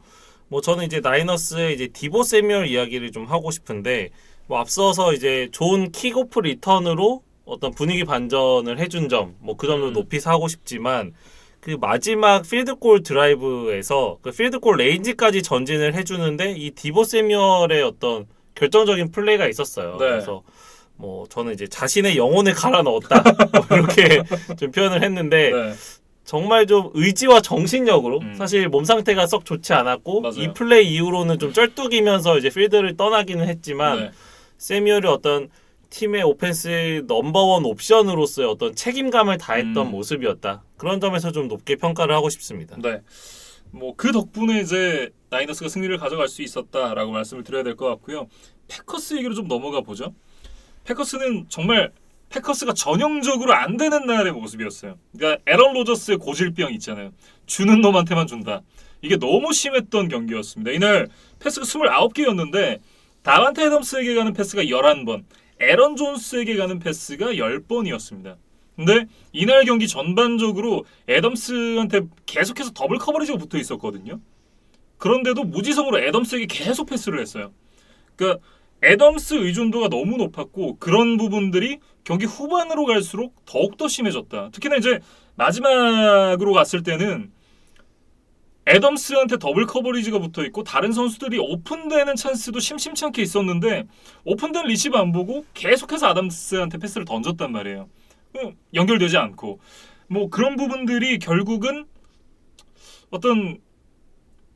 뭐 저는 이제 나이너스의 이제 디보 세뮤얼 이야기를 좀 하고 싶은데 뭐 앞서서 이제 좋은 킥오프 리턴으로 어떤 분위기 반전을 해준 점 뭐 그 점도 높이서 하고 싶지만 그 마지막 필드골 드라이브에서 그 필드골 레인지까지 전진을 해주는데 이 디보 세뮤얼의 어떤 결정적인 플레이가 있었어요. 네. 그래서 뭐 저는 이제 자신의 영혼을 갈아 넣었다 뭐 이렇게 좀 표현을 했는데 네. 정말 좀 의지와 정신력으로 사실 몸 상태가 썩 좋지 않았고 맞아요. 이 플레이 이후로는 좀 쩔뚝이면서 이제 필드를 떠나기는 했지만 네. 세뮤얼이 어떤 팀의 오펜스 넘버원 옵션으로서의 어떤 책임감을 다했던 모습이었다. 그런 점에서 좀 높게 평가를 하고 싶습니다. 네. 뭐 그 덕분에 이제 나이너스가 승리를 가져갈 수 있었다라고 말씀을 드려야 될 것 같고요. 패커스 얘기로 좀 넘어가 보죠. 패커스는 정말 패커스가 전형적으로 안 되는 날의 모습이었어요. 그러니까 에런 로저스의 고질병 있잖아요. 주는 놈한테만 준다. 이게 너무 심했던 경기였습니다. 이날 패스가 29개였는데 다반테 애덤스에게 가는 패스가 11번, 에런 존스에게 가는 패스가 10번이었습니다. 근데 이날 경기 전반적으로 애덤스한테 계속해서 더블 커버리지가 붙어 있었거든요. 그런데도 무지성으로 애덤스에게 계속 패스를 했어요. 그러니까 애덤스 의존도가 너무 높았고 그런 부분들이 경기 후반으로 갈수록 더욱더 심해졌다. 특히나 이제 마지막으로 갔을 때는 애덤스한테 더블 커버리지가 붙어 있고 다른 선수들이 오픈되는 찬스도 심심찮게 있었는데 오픈된 리시브 안 보고 계속해서 아담스한테 패스를 던졌단 말이에요. 연결되지 않고 뭐 그런 부분들이 결국은 어떤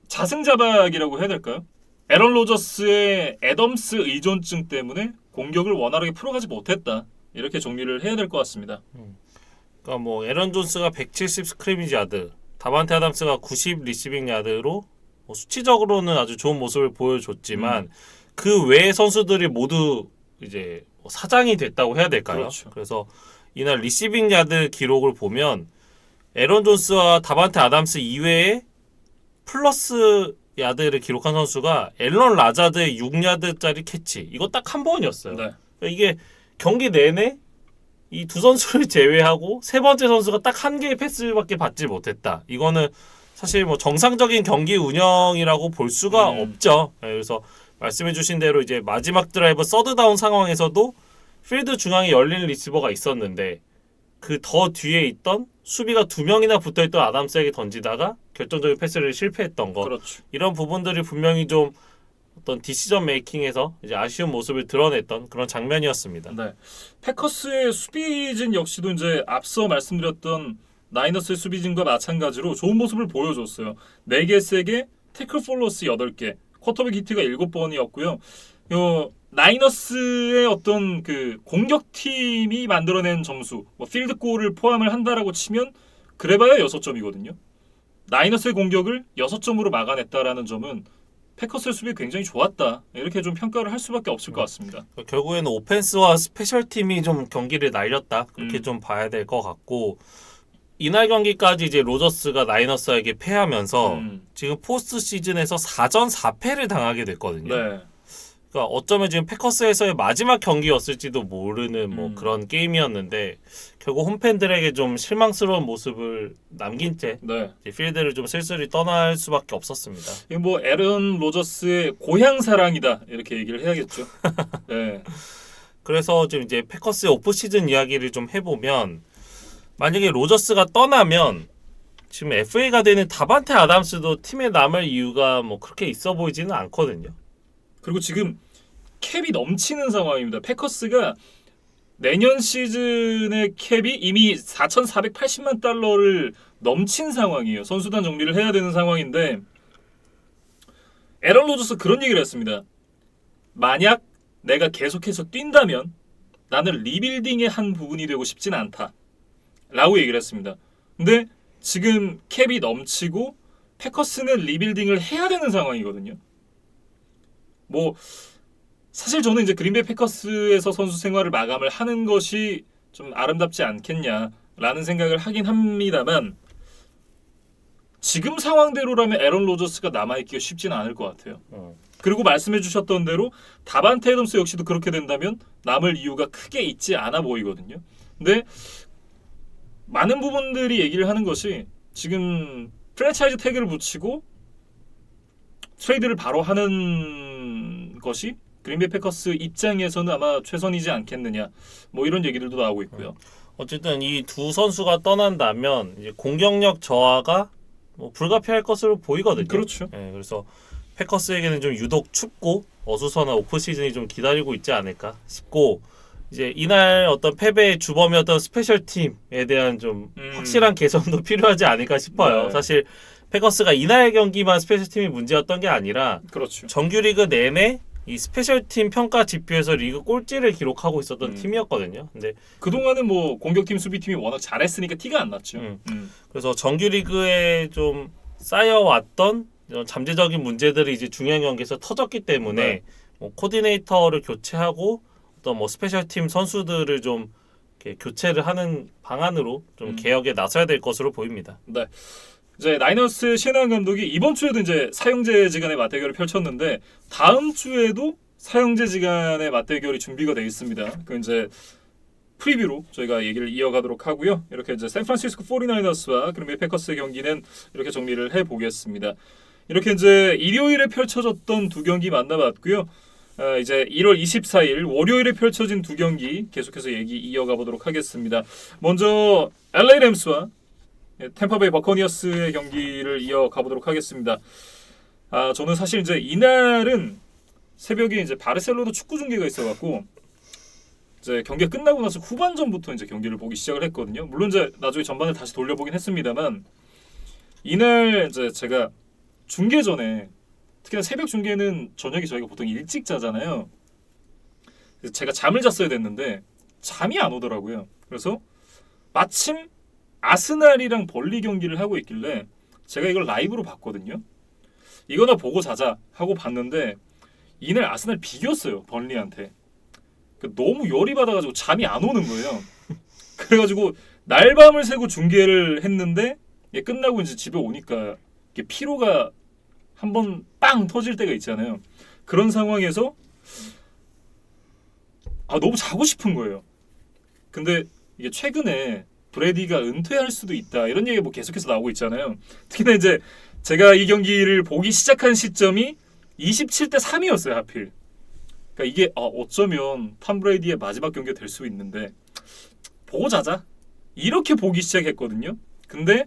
자승자박이라고 해야 될까요? 에런 로저스의 애덤스 의존증 때문에 공격을 원활하게 풀어가지 못했다. 이렇게 정리를 해야 될 것 같습니다. 그러니까 뭐 에런 존스가 170 스크리미지 야드, 다반테 아담스가 90 리시빙 야드로 뭐 수치적으로는 아주 좋은 모습을 보여줬지만 그 외의 선수들이 모두 이제 뭐 사장이 됐다고 해야 될까요? 그렇죠. 그래서 이날 리시빙 야드 기록을 보면 에런 존스와 다반테 아담스 이외에 플러스 야드를 기록한 선수가 앨런 라자드의 6야드짜리 캐치 이거 딱 한 번이었어요. 네. 그러니까 이게 경기 내내 이 두 선수를 제외하고 세 번째 선수가 딱 한 개의 패스밖에 받지 못했다. 이거는 사실 뭐 정상적인 경기 운영이라고 볼 수가 없죠. 그래서 말씀해주신 대로 이제 마지막 드라이브 서드다운 상황에서도 필드 중앙에 열린 리시버가 있었는데 그 더 뒤에 있던 수비가 두 명이나 붙어있던 아담스에게 던지다가 결정적인 패스를 실패했던 것. 그렇죠. 이런 부분들이 분명히 좀 어떤 디시전 메이킹에서 이제 아쉬운 모습을 드러냈던 그런 장면이었습니다. 네. 패커스의 수비진 역시도 이제 앞서 말씀드렸던 나이너스의 수비진과 마찬가지로 좋은 모습을 보여줬어요. 4개, 3개, 태클 폴로스 8개, 쿼터백 히트가 7번이었고요. 나이너스의 어떤 그 공격팀이 만들어낸 점수, 뭐 필드골을 포함을 한다라고 치면 그래봐야 6점이거든요. 나이너스의 공격을 6점으로 막아냈다라는 점은 패커스의 수비 굉장히 좋았다. 이렇게 좀 평가를 할 수밖에 없을 것 같습니다. 결국에는 오펜스와 스페셜 팀이 좀 경기를 날렸다. 그렇게 음. 좀 봐야 될 것 같고 이날 경기까지 이제 로저스가 나이너스에게 패하면서 지금 포스트 시즌에서 4전 4패를 당하게 됐거든요. 네. 그러니까 어쩌면 지금 패커스에서의 마지막 경기였을지도 모르는 뭐 그런 게임이었는데 결국 홈팬들에게 좀 실망스러운 모습을 남긴 채 네. 이제 필드를 좀 쓸쓸히 떠날 수밖에 없었습니다. 이거 뭐 에런 로저스의 고향 사랑이다 이렇게 얘기를 해야겠죠. 네. 그래서 지금 이제 패커스의 오프 시즌 이야기를 좀 해보면 만약에 로저스가 떠나면 지금 FA가 되는 다반테 아담스도 팀에 남을 이유가 뭐 그렇게 있어 보이지는 않거든요. 그리고 지금 캡이 넘치는 상황입니다. 패커스가 내년 시즌의 캡이 이미 4,480만 달러를 넘친 상황이에요. 선수단 정리를 해야 되는 상황인데 에런 로저스 그런 얘기를 했습니다. 만약 내가 계속해서 뛴다면 나는 리빌딩의 한 부분이 되고 싶진 않다. 라고 얘기를 했습니다. 근데 지금 캡이 넘치고 패커스는 리빌딩을 해야 되는 상황이거든요. 뭐 사실 저는 이제 그린베이 패커스에서 선수 생활을 마감을 하는 것이 좀 아름답지 않겠냐라는 생각을 하긴 합니다만 지금 상황대로라면 에런 로저스가 남아있기가 쉽지는 않을 것 같아요. 그리고 말씀해주셨던 대로 다반테 애덤스 역시도 그렇게 된다면 남을 이유가 크게 있지 않아 보이거든요. 근데 많은 부분들이 얘기를 하는 것이 지금 프랜차이즈 태그를 붙이고 트레이드를 바로 하는 것이 그린베이 패커스 입장에서는 아마 최선이지 않겠느냐 뭐 이런 얘기들도 나오고 있고요. 어쨌든 이 두 선수가 떠난다면 이제 공격력 저하가 뭐 불가피할 것으로 보이거든요. 그렇죠. 네, 그래서 패커스에게는 좀 유독 춥고 어수선한 오프 시즌이 좀 기다리고 있지 않을까 싶고 이제 이날 어떤 패배의 주범이었던 스페셜 팀에 대한 좀 확실한 개선도 필요하지 않을까 싶어요. 네. 사실 패커스가 이날 경기만 스페셜 팀이 문제였던 게 아니라 그렇죠. 정규리그 내내 이 스페셜 팀 평가 지표에서 리그 꼴찌를 기록하고 있었던 팀이었거든요. 근데 그동안은 뭐 공격팀 수비팀이 워낙 잘했으니까 티가 안 났죠. 그래서 정규리그에 좀 쌓여왔던 이런 잠재적인 문제들이 이제 중요한 경기에서 터졌기 때문에 네. 뭐 코디네이터를 교체하고 어떤 뭐 스페셜 팀 선수들을 좀 이렇게 교체를 하는 방안으로 좀 개혁에 나서야 될 것으로 보입니다. 네. 이제 나이너스 시나한 감독이 이번 주에도 이제 사형제지간의 맞대결을 펼쳤는데 다음 주에도 사형제지간의 맞대결이 준비가 되어 있습니다. 그 이제 프리뷰로 저희가 얘기를 이어가도록 하고요. 이렇게 이제 샌프란시스코 49너스와 그린베이 패커스의 경기는 이렇게 정리를 해보겠습니다. 이렇게 이제 일요일에 펼쳐졌던 두 경기 만나봤고요. 이제 1월 24일 월요일에 펼쳐진 두 경기 계속해서 얘기 이어가 보도록 하겠습니다. 먼저 LA 램스와 템파베이 버커니어스의 경기를 이어가 보도록 하겠습니다. 저는 사실 이제 이날은 새벽에 이제 바르셀로나 축구 중계가 있어갖고 이제 경기가 끝나고 나서 후반전부터 이제 경기를 보기 시작을 했거든요. 물론 이제 나중에 전반을 다시 돌려보긴 했습니다만 이날 이제 제가 중계 전에 특히나 새벽 중계는 저녁에 저희가 보통 일찍 자잖아요. 그래서 제가 잠을 잤어야 됐는데 잠이 안 오더라고요. 그래서 마침 아스날이랑 벌리 경기를 하고 있길래 제가 이걸 라이브로 봤거든요. 이거나 보고 자자 하고 봤는데 이날 아스날 비겼어요. 벌리한테. 너무 열이 받아가지고 잠이 안 오는 거예요. 그래가지고 날밤을 새고 중계를 했는데 끝나고 이제 집에 오니까 피로가 한번 빵 터질 때가 있잖아요. 그런 상황에서 너무 자고 싶은 거예요. 근데 이게 최근에 브래디가 은퇴할 수도 있다 이런 얘기가 뭐 계속해서 나오고 있잖아요. 특히나 이제 제가 이 경기를 보기 시작한 시점이 27대 3이었어요 하필. 그러니까 이게 어쩌면 탐 브레이디의 마지막 경기가 될 수 있는데 보고 자자 이렇게 보기 시작했거든요. 근데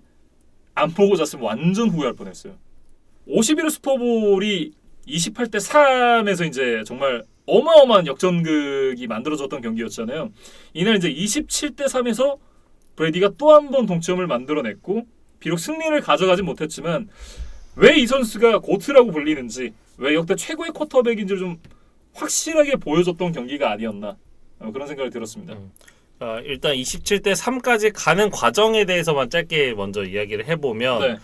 안 보고 잤으면 완전 후회할 뻔했어요. 51호 슈퍼볼이 28대 3에서 이제 정말 어마어마한 역전극이 만들어졌던 경기였잖아요. 이날 이제 27대 3에서 브래디가 또 한 번 동점을 만들어냈고 비록 승리를 가져가진 못했지만 왜 이 선수가 고트라고 불리는지 왜 역대 최고의 쿼터백인지를 좀 확실하게 보여줬던 경기가 아니었나 그런 생각이 들었습니다. 일단 27대 3까지 가는 과정에 대해서만 짧게 먼저 이야기를 해보면 네.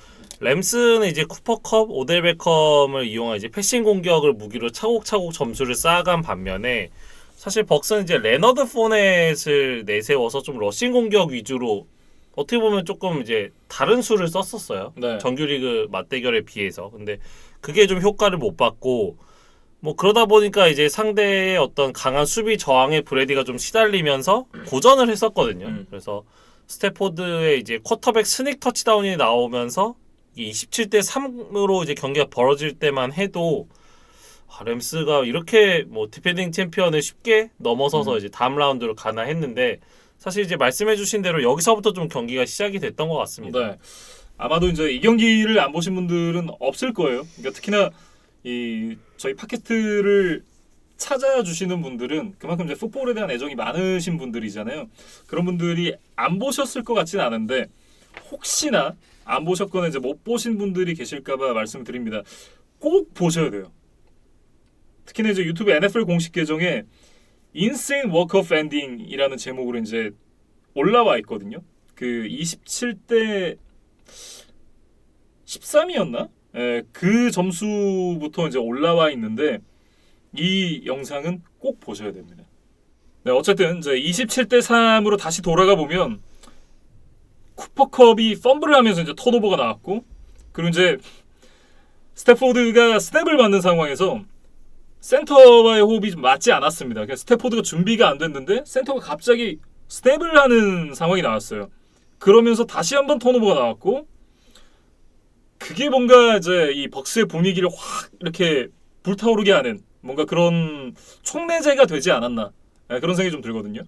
램스는 이제 쿠퍼컵, 오델 베컴을 이용한 이제 패싱 공격을 무기로 차곡차곡 점수를 쌓아간 반면에 사실 벅스는 이제 레너드 포넷을 내세워서 좀 러싱 공격 위주로 어떻게 보면 조금 이제 다른 수를 썼었어요. 네. 정규리그 맞대결에 비해서. 근데 그게 좀 효과를 못 봤고 뭐 그러다 보니까 이제 상대의 어떤 강한 수비 저항에 브래디가 좀 시달리면서 고전을 했었거든요. 그래서 스태포드의 이제 쿼터백 스닉 터치다운이 나오면서 27대 3으로 이제 경기가 벌어질 때만 해도 램스가 이렇게 뭐 디펜딩 챔피언을 쉽게 넘어서서 이제 다음 라운드로 가나 했는데 사실 이제 말씀해주신 대로 여기서부터 좀 경기가 시작이 됐던 것 같습니다. 네. 아마도 이제 이 경기를 안 보신 분들은 없을 거예요. 그러니까 특히나 이 저희 팟캐스트를 찾아주시는 분들은 그만큼 이제 풋볼에 대한 애정이 많으신 분들이잖아요. 그런 분들이 안 보셨을 것 같지는 않은데 혹시나 안 보셨거나 이제 못 보신 분들이 계실까봐 말씀드립니다. 꼭 보셔야 돼요. 특히나 이제 유튜브 NFL 공식 계정에 Insane Walk of Ending이라는 제목으로 이제 올라와 있거든요. 그 27대 13이었나? 예, 그 점수부터 이제 올라와 있는데 이 영상은 꼭 보셔야 됩니다. 네, 어쨌든 이제 27대 3으로 다시 돌아가 보면 쿠퍼컵이 펌블을 하면서 이제 턴오버가 나왔고 그리고 이제 스태포드가 스냅을 받는 상황에서 센터와의 호흡이 좀 맞지 않았습니다. 그러니까 스태포드가 준비가 안 됐는데 센터가 갑자기 스냅을 하는 상황이 나왔어요. 그러면서 다시 한번 턴오버가 나왔고 그게 뭔가 이제 이 벅스의 분위기를 확 이렇게 불타오르게 하는 뭔가 그런 촉매제가 되지 않았나 그런 생각이 좀 들거든요.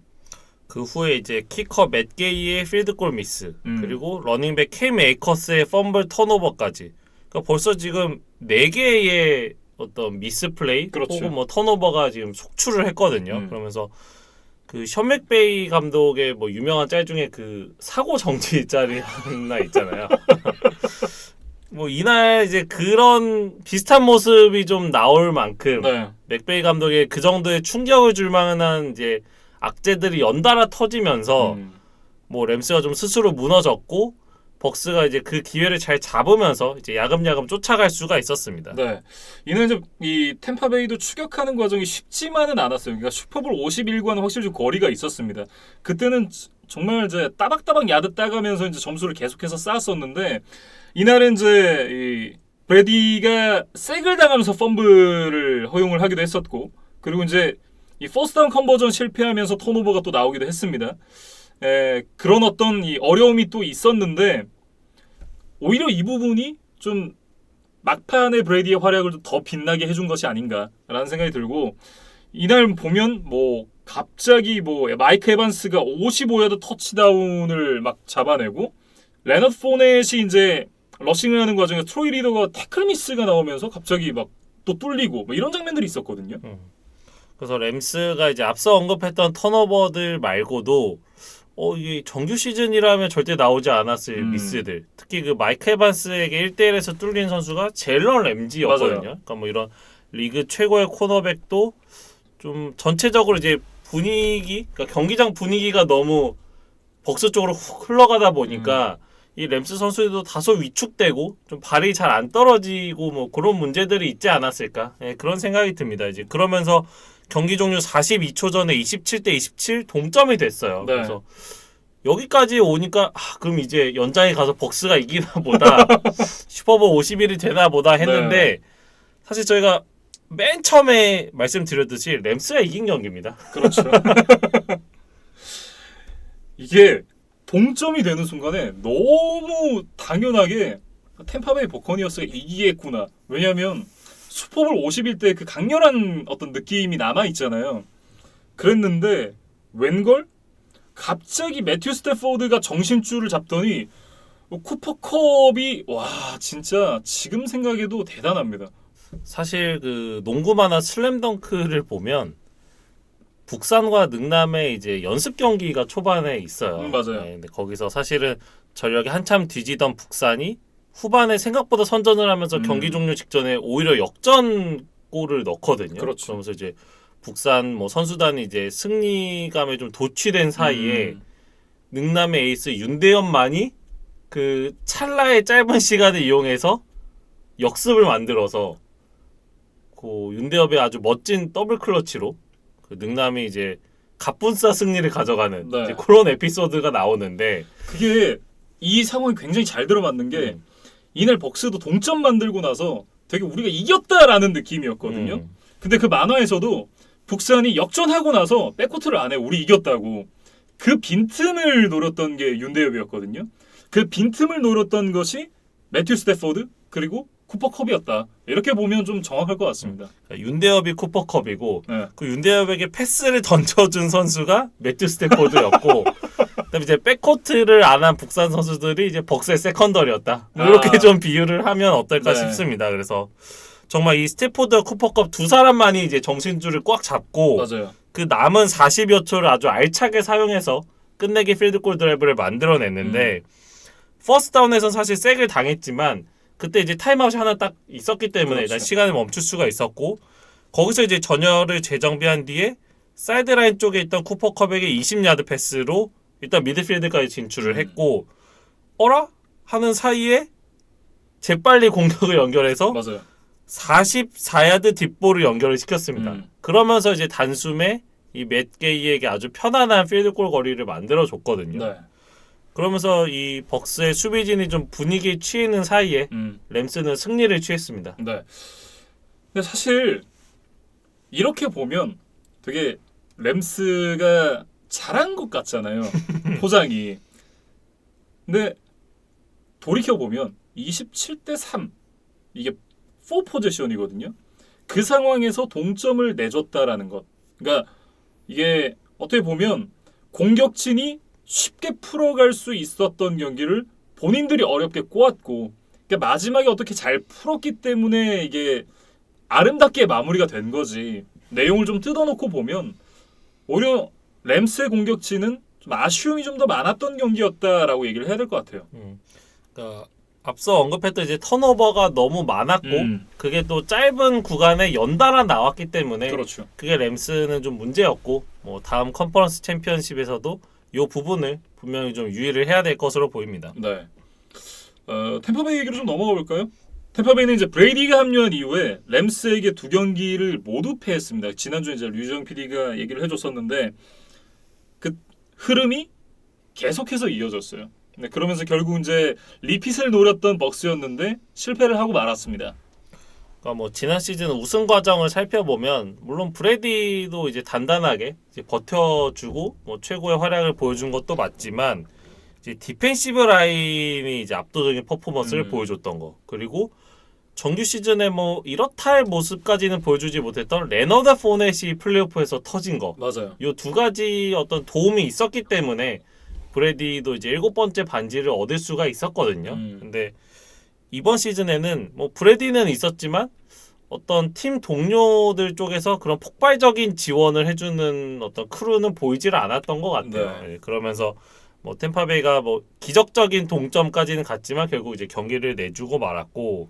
그 후에 이제 키커 맷 게이의 필드골 미스 그리고 러닝백 캠 에이커스의 펌블 턴오버까지 그러니까 벌써 지금 4개의 어떤 미스 플레이 그렇죠. 혹은 뭐 턴오버가 지금 속출을 했거든요. 그러면서 그 션 맥베이 감독의 뭐 유명한 짤 중에 그 사고 정지 짤이 하나 있잖아요. 뭐 이날 이제 그런 비슷한 모습이 좀 나올 만큼 네. 맥베이 감독의 그 정도의 충격을 줄 만한 이제 악재들이 연달아 터지면서 뭐 램스가 좀 스스로 무너졌고 벅스가 이제 그 기회를 잘 잡으면서 이제 야금야금 쫓아갈 수가 있었습니다. 네. 이는 이제 이 템파베이도 추격하는 과정이 쉽지만은 않았어요. 그러니까 슈퍼볼 51과는 확실히 좀 거리가 있었습니다. 그때는 정말 이제 따박따박 야드 따가면서 이제 점수를 계속해서 쌓았었는데 이날은 이제 이 브래디가 색을 당하면서 펌블을 허용을 하기도 했었고 그리고 이제 이 퍼스트다운 컨버전 실패하면서 턴오버가 또 나오기도 했습니다. 그런 어떤 이 어려움이 또 있었는데 오히려 이 부분이 좀 막판에 브래디의 활약을 더 빛나게 해준 것이 아닌가라는 생각이 들고 이날 보면 뭐 갑자기 뭐 마이크 에반스가 55야드 터치다운을 막 잡아내고 레너드 포넷이 이제 러싱을 하는 과정에 트로이 리더가 태클 미스가 나오면서 갑자기 막 또 뚫리고 뭐 이런 장면들이 있었거든요. 그래서 램스가 이제 앞서 언급했던 턴오버들 말고도 이게 정규 시즌이라면 절대 나오지 않았을 미스들. 특히 그 마이크 에반스에게 1대1에서 뚫린 선수가 젤런 램지였거든요. 맞아요. 그러니까 뭐 이런 리그 최고의 코너백도 좀 전체적으로 이제 분위기, 그러니까 경기장 분위기가 너무 벅스 쪽으로 훅 흘러가다 보니까 이 램스 선수들도 다소 위축되고 좀 발이 잘 안 떨어지고 뭐 그런 문제들이 있지 않았을까. 예, 그런 생각이 듭니다. 이제 그러면서 경기 종료 42초 전에 27대 27 동점이 됐어요. 네. 그래서 여기까지 오니까 그럼 이제 연장에 가서 벅스가 이기나 보다 슈퍼볼 50일이 되나 보다 했는데 사실 저희가 맨 처음에 말씀드렸듯이 램스가 이긴 경기입니다. 그렇죠. 이게 동점이 되는 순간에 너무 당연하게 템파베이 버커니어스가 이기겠구나. 왜냐하면 슈퍼볼 50일 때 그 강렬한 어떤 느낌이 남아 있잖아요. 그랬는데 웬걸? 갑자기 매튜 스태포드가 정신줄을 잡더니 쿠퍼컵이 와 진짜 지금 생각해도 대단합니다. 사실 그 농구 만화 슬램덩크를 보면 북산과 능남의 이제 연습 경기가 초반에 있어요. 맞아요. 네, 근데 거기서 사실은 전력이 한참 뒤지던 북산이 후반에 생각보다 선전을 하면서 경기 종료 직전에 오히려 역전골을 넣거든요. 그렇죠. 그러면서 이제 북산 뭐 선수단이 이제 승리감에 좀 도취된 사이에 능남의 에이스 윤대현만이 그 찰나의 짧은 시간을 이용해서 역습을 만들어서 그 윤대엽의 아주 멋진 더블 클러치로 그 능남이 이제 갑분싸 승리를 가져가는 네. 이제 그런 에피소드가 나오는데 그게 이 상황이 굉장히 잘 들어맞는 게 이날 벅스도 동점 만들고 나서 되게 우리가 이겼다라는 느낌이었거든요. 근데 그 만화에서도 북산이 역전하고 나서 백코트를 안 해. 우리 이겼다고. 그 빈틈을 노렸던 게 윤대엽이었거든요. 그 빈틈을 노렸던 것이 매튜 스태포드 그리고 쿠퍼컵이었다. 이렇게 보면 좀 정확할 것 같습니다. 윤대엽이 쿠퍼컵이고 네. 그 윤대엽에게 패스를 던져준 선수가 매튜 스태포드였고 그다음에 이제 백코트를 안 한 북산 선수들이 이제 벅스의 세컨더리였다. 뭐 이렇게 좀 비유를 하면 어떨까 네. 싶습니다. 그래서 정말 이 스태포드와 쿠퍼컵 두 사람만이 이제 정신줄을 꽉 잡고 맞아요. 그 남은 40여 초를 아주 알차게 사용해서 끝내기 필드골 드라이브를 만들어냈는데 퍼스트 다운에선 사실 색을 당했지만 그때 이제 타임아웃이 하나 딱 있었기 때문에 그렇죠. 일단 시간을 멈출 수가 있었고 거기서 이제 전열을 재정비한 뒤에 사이드라인 쪽에 있던 쿠퍼컵에게 20야드 패스로 일단 미드필드까지 진출을 했고 어라? 하는 사이에 재빨리 공격을 연결해서 맞아요. 44야드 뒷볼을 연결을 시켰습니다. 그러면서 이제 단숨에 이 맷 게이에게 아주 편안한 필드골 거리를 만들어줬거든요. 네. 그러면서 이 벅스의 수비진이 좀 분위기에 취하는 사이에 램스는 승리를 취했습니다. 네. 근데 사실 이렇게 보면 되게 램스가 잘한 것 같잖아요. 포장이. 근데 돌이켜 보면 27대 3 이게 4 포지션이거든요. 그 상황에서 동점을 내줬다라는 것. 그러니까 이게 어떻게 보면 공격진이 쉽게 풀어갈 수 있었던 경기를 본인들이 어렵게 꼬았고 그러니까 마지막에 어떻게 잘 풀었기 때문에 이게 아름답게 마무리가 된 거지. 내용을 좀 뜯어놓고 보면 오히려 램스의 공격진은 좀 아쉬움이 좀 더 많았던 경기였다라고 얘기를 해야 될 것 같아요. 그러니까 앞서 언급했던 이제 턴오버가 너무 많았고 그게 또 짧은 구간에 연달아 나왔기 때문에 그렇죠. 그게 램스는 좀 문제였고 뭐 다음 컨퍼런스 챔피언십에서도 이 부분을 분명히 좀 유의를 해야 될 것으로 보입니다. 네. 템파베이 얘기로 좀 넘어가 볼까요? 템파베이는 이제 브레이디가 합류한 이후에 램스에게 2경기를 모두 패했습니다. 지난주에 이제 류정 PD가 얘기를 해줬었는데 그 흐름이 계속해서 이어졌어요. 네, 그러면서 결국 이제 리핏을 노렸던 벅스였는데 실패를 하고 말았습니다. 그러니까 뭐 지난 시즌 우승 과정을 살펴보면 물론 브레디도 이제 단단하게 이제 버텨주고 뭐 최고의 활약을 보여준 것도 맞지만 이제 디펜시브 라인이 이제 압도적인 퍼포먼스를 보여줬던 거 그리고 정규 시즌에 뭐 이렇다 할 모습까지는 보여주지 못했던 레너드 포넷이 플레이오프에서 터진 거 맞아요. 이 두 가지 어떤 도움이 있었기 때문에 브레디도 이제 7번째 반지를 얻을 수가 있었거든요. 근데 이번 시즌에는 뭐 브레디는 있었지만 어떤 팀 동료들 쪽에서 그런 폭발적인 지원을 해주는 어떤 크루는 보이지를 않았던 것 같아요. 네. 그러면서 뭐 템파베이가 뭐 기적적인 동점까지는 갔지만 결국 이제 경기를 내주고 말았고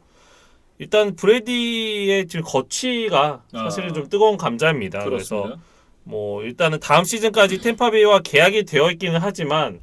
일단 브레디의 지금 거취가 사실은 좀 뜨거운 감자입니다. 그렇습니다. 그래서 뭐 일단은 다음 시즌까지 템파베이와 계약이 되어 있기는 하지만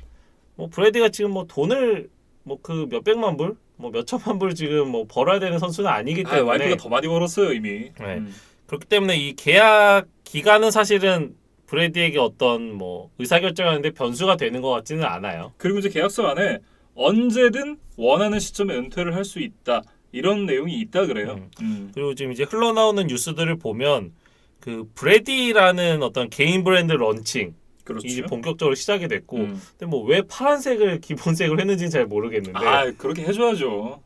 뭐 브레디가 지금 뭐 돈을 뭐 그 몇백만 불, 뭐 몇천만 불 지금 뭐 벌어야 되는 선수는 아니기 때문에 와이프가 더 많이 벌었어요 이미. 네. 그렇기 때문에 이 계약 기간은 사실은 브레디에게 어떤 뭐 의사결정하는데 변수가 되는 것 같지는 않아요. 그리고 이제 계약서 안에 언제든 원하는 시점에 은퇴를 할 수 있다 이런 내용이 있다 그래요. 그리고 지금 이제 흘러나오는 뉴스들을 보면 그 브레디라는 어떤 개인 브랜드 런칭 그렇죠. 이제 본격적으로 시작이 됐고 근데 뭐 왜 파란색을 기본색으로 했는지는 잘 모르겠는데 그렇게 해줘야죠.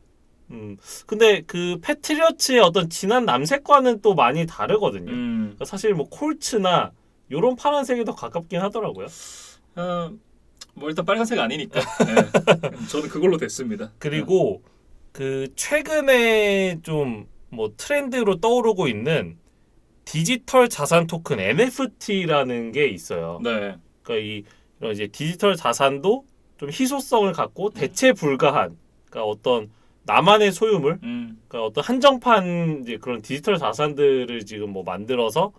근데 그 패트리어츠의 어떤 진한 남색과는 또 많이 다르거든요. 그러니까 사실 뭐 콜츠나 요런 파란색이 더 가깝긴 하더라고요. 뭐 일단 빨간색 아니니까 네. 저는 그걸로 됐습니다. 그리고 그 최근에 좀 뭐 트렌드로 떠오르고 있는 디지털 자산 토큰 NFT라는 게 있어요. 네. 그러니까 이런 이제 디지털 자산도 좀 희소성을 갖고 대체 불가한, 그러니까 어떤 나만의 소유물, 그러니까 어떤 한정판 이제 그런 디지털 자산들을 지금 뭐 만들어서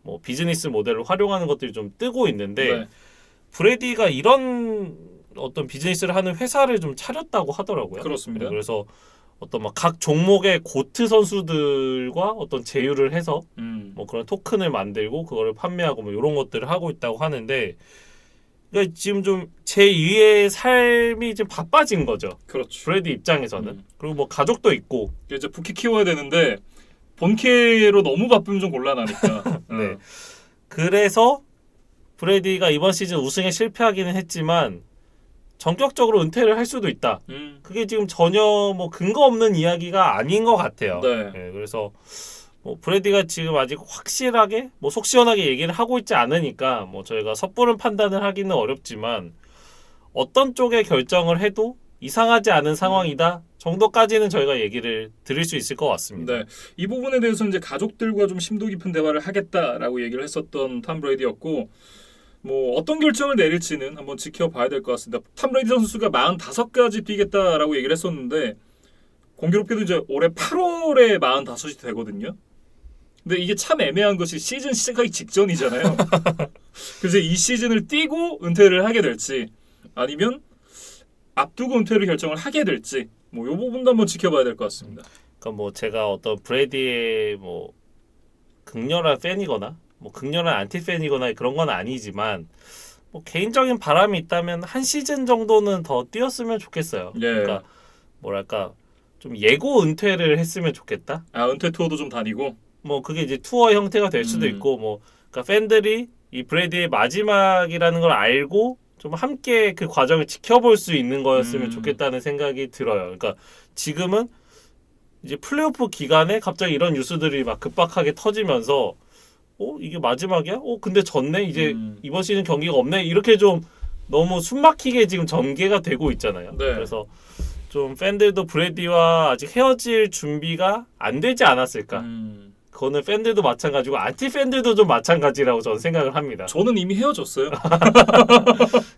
뭐 비즈니스 모델을 활용하는 것들이 좀 뜨고 있는데 네. 브레디가 이런 어떤 비즈니스를 하는 회사를 좀 차렸다고 하더라고요. 그렇습니다. 그래서 어떤 막 각 종목의 고트 선수들과 어떤 제휴를 해서 뭐 그런 토큰을 만들고 그거를 판매하고 뭐 이런 것들을 하고 있다고 하는데, 그러니까 지금 좀 제2의 삶이 좀 바빠진 거죠. 그렇죠. 브래디 입장에서는. 그리고 뭐 가족도 있고. 이제 부캐 키워야 되는데 본캐로 너무 바쁘면 좀 곤란하니까. 네. 그래서 브래디가 이번 시즌 우승에 실패하기는 했지만 전격적으로 은퇴를 할 수도 있다. 그게 지금 전혀 뭐 근거 없는 이야기가 아닌 것 같아요. 네. 그래서 뭐 브래디가 지금 아직 확실하게 뭐 속 시원하게 얘기를 하고 있지 않으니까 뭐 저희가 섣부른 판단을 하기는 어렵지만 어떤 쪽의 결정을 해도 이상하지 않은 상황이다 정도까지는 저희가 얘기를 드릴 수 있을 것 같습니다. 네. 이 부분에 대해서 이제 가족들과 좀 심도 깊은 대화를 하겠다라고 얘기를 했었던 탐 브레이디였고, 뭐 어떤 결정을 내릴지는 한번 지켜봐야 될 것 같습니다. 탐 브레이디 선수가 45까지 뛰겠다라고 얘기를 했었는데 공교롭게도 이제 올해 8월에 45이 되거든요. 근데 이게 참 애매한 것이 시즌 시작하기 직전이잖아요. 그래서 이 시즌을 뛰고 은퇴를 하게 될지 아니면 앞두고 은퇴를 결정을 하게 될지 뭐 이 부분도 한번 지켜봐야 될 것 같습니다. 그러니까 뭐 제가 어떤 브래디의 뭐 극렬한 팬이거나 뭐 극렬한 안티 팬이거나 그런 건 아니지만 뭐 개인적인 바람이 있다면 한 시즌 정도는 더 뛰었으면 좋겠어요. 예. 그러니까 뭐랄까 좀 예고 은퇴를 했으면 좋겠다. 아, 은퇴 투어도 좀 다니고. 뭐 그게 이제 투어 형태가 될 수도 있고 뭐 그러니까 팬들이 이 브래디의 마지막이라는 걸 알고 좀 함께 그 과정을 지켜볼 수 있는 거였으면 좋겠다는 생각이 들어요. 그러니까 지금은 이제 플레이오프 기간에 갑자기 이런 뉴스들이 막 급박하게 터지면서 이게 마지막이야? 근데 졌네? 이제 이번 시즌 경기가 없네? 이렇게 좀 너무 숨막히게 지금 전개가 되고 있잖아요. 네. 그래서 좀 팬들도 브래디와 아직 헤어질 준비가 안 되지 않았을까? 그거는 팬들도 마찬가지고 안티 팬들도 좀 마찬가지라고 저는 생각을 합니다. 저는 이미 헤어졌어요.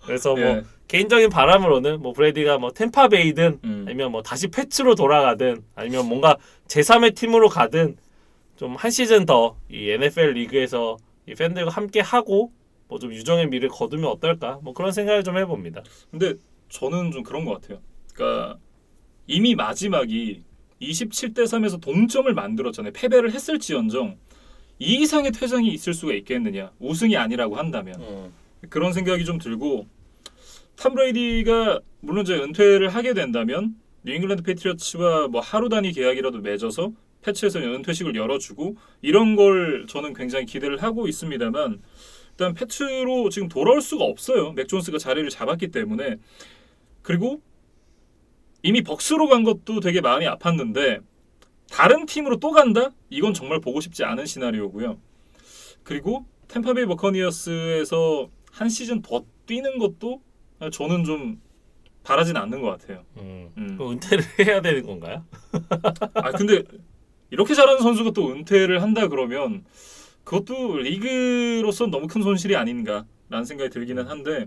그래서 예. 뭐 개인적인 바람으로는 뭐 브래디가 뭐 템파베이든 아니면 뭐 다시 패츠로 돌아가든 아니면 뭔가 제3의 팀으로 가든 좀 한 시즌 더 이 NFL 리그에서 이 팬들과 함께 하고 뭐 좀 유종의 미를 거두면 어떨까? 뭐 그런 생각을 좀 해봅니다. 근데 저는 좀 그런 것 같아요. 그러니까 이미 마지막이 27대 3에서 동점을 만들었잖아요. 패배를 했을지언정 이 이상의 퇴장이 있을 수가 있겠느냐. 우승이 아니라고 한다면. 그런 생각이 좀 들고, 탐 브레이디가 물론 이제 은퇴를 하게 된다면 뉴잉글랜드 패트리어츠와 뭐 하루 단위 계약이라도 맺어서 패치에서 은퇴식을 열어주고 이런 걸 저는 굉장히 기대를 하고 있습니다만, 일단 패트로 지금 돌아올 수가 없어요. 맥 존스가 자리를 잡았기 때문에. 그리고 이미 벅스로 간 것도 되게 마음이 아팠는데 다른 팀으로 또 간다? 이건 정말 보고 싶지 않은 시나리오고요. 그리고 템파베이 버커니어스에서 한 시즌 더 뛰는 것도 저는 좀 바라진 않는 것 같아요. 그럼 은퇴를 해야 되는 건가요? 아, 근데 이렇게 잘하는 선수가 또 은퇴를 한다 그러면 그것도 리그로서는 너무 큰 손실이 아닌가라는 생각이 들기는 한데,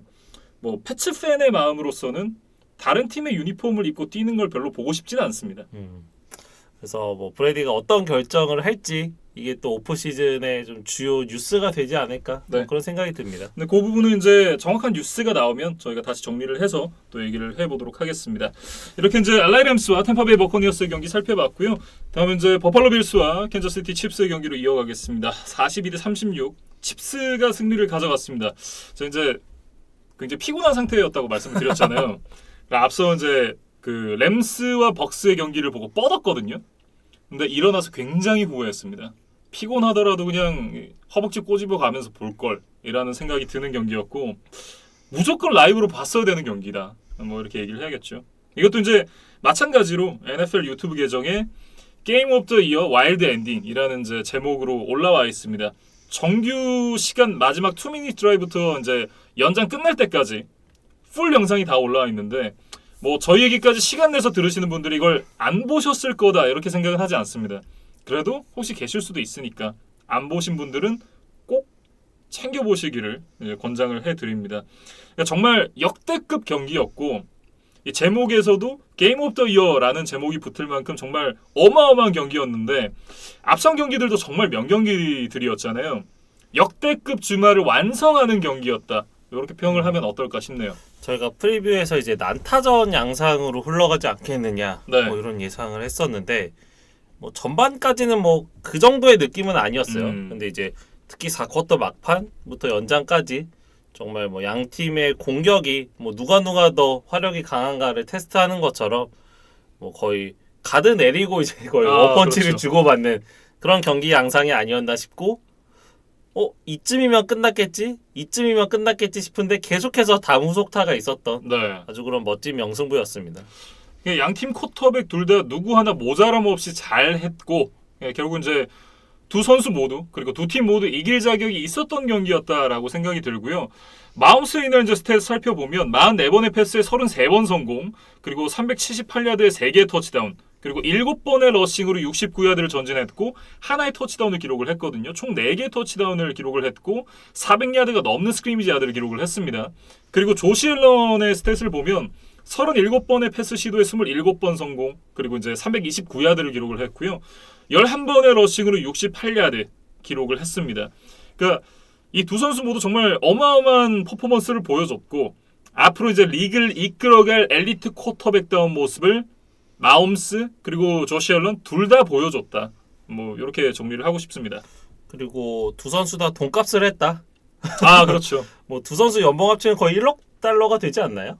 뭐 패츠 팬의 마음으로서는 다른 팀의 유니폼을 입고 뛰는 걸 별로 보고 싶지는 않습니다. 그래서 뭐 브래디가 어떤 결정을 할지 이게 또 오프 시즌의 좀 주요 뉴스가 되지 않을까 네. 뭐 그런 생각이 듭니다. 근데 그 부분은 이제 정확한 뉴스가 나오면 저희가 다시 정리를 해서 또 얘기를 해보도록 하겠습니다. 이렇게 이제 LA 램스와 템파베이 버커니어스의 경기 살펴봤고요. 다음은 이제 버팔로 빌스와 캔자스시티 칩스의 경기로 이어가겠습니다. 42대 36 칩스가 승리를 가져갔습니다. 저 이제 굉장히 피곤한 상태였다고 말씀을 드렸잖아요. 앞서 이제 그 램스와 벅스의 경기를 보고 뻗었거든요. 근데 일어나서 굉장히 후회했습니다. 피곤하더라도 그냥 허벅지 꼬집어 가면서 볼 걸이라는 생각이 드는 경기였고, 무조건 라이브로 봤어야 되는 경기다. 뭐 이렇게 얘기를 해야겠죠. 이것도 이제 마찬가지로 NFL 유튜브 계정에 게임 오브 더 이어 와일드 엔딩이라는 이제 제목으로 올라와 있습니다. 정규 시간 마지막 2미닛 드라이브부터 이제 연장 끝날 때까지 풀 영상이 다 올라와 있는데, 뭐 저희 얘기까지 시간 내서 들으시는 분들이 이걸 안 보셨을 거다 이렇게 생각은 하지 않습니다. 그래도 혹시 계실 수도 있으니까 안 보신 분들은 꼭 챙겨보시기를 권장을 해드립니다. 그러니까 정말 역대급 경기였고, 이 제목에서도 게임 오브 더 이어라는 제목이 붙을 만큼 정말 어마어마한 경기였는데, 앞선 경기들도 정말 명경기들이었잖아요. 역대급 주말을 완성하는 경기였다. 이렇게 평을 하면 어떨까 싶네요. 저희가 프리뷰에서 이제 난타전 양상으로 흘러가지 않겠느냐 네. 뭐 이런 예상을 했었는데 뭐 전반까지는 뭐 그 정도의 느낌은 아니었어요. 근데 이제 특히 4쿼터 막판부터 연장까지 정말 뭐 양 팀의 공격이 뭐 누가 더 화력이 강한가를 테스트하는 것처럼 뭐 거의 가드 내리고 이제 거의 원펀치를 그렇죠. 주고받는 그런 경기 양상이 아니었나 싶고 이쯤이면 끝났겠지 싶은데 계속해서 다무속타가 있었던 네. 아주 그런 멋진 명승부였습니다. 양팀 쿼터백 둘 다 누구 하나 모자람 없이 잘 했고 결국 이제 두 선수 모두 그리고 두 팀 모두 이길 자격이 있었던 경기였다라고 생각이 들고요. 마운스의 이날 이제 스탯 살펴보면 44번의 패스에 33번 성공, 그리고 378야드에 3개의 터치다운, 그리고 7번의 러싱으로 69야드를 전진했고 하나의 터치다운을 기록을 했거든요. 총 4개의 터치다운을 기록을 했고 400야드가 넘는 스크리미지 야드를 기록을 했습니다. 그리고 조시 앨런의 스탯을 보면 37번의 패스 시도에 27번 성공, 그리고 이제 329야드를 기록을 했고요. 11번의 러싱으로 68야드 기록을 했습니다. 그러니까 이 두 선수 모두 정말 어마어마한 퍼포먼스를 보여줬고 앞으로 이제 리그를 이끌어갈 엘리트 쿼터백다운 모습을 마홈스 그리고 조시 앨런 둘 다 보여줬다. 뭐 이렇게 정리를 하고 싶습니다. 그리고 두 선수 다 돈값을 했다. 그렇죠. 뭐 두 선수 연봉 합치면 거의 1억 달러가 되지 않나요?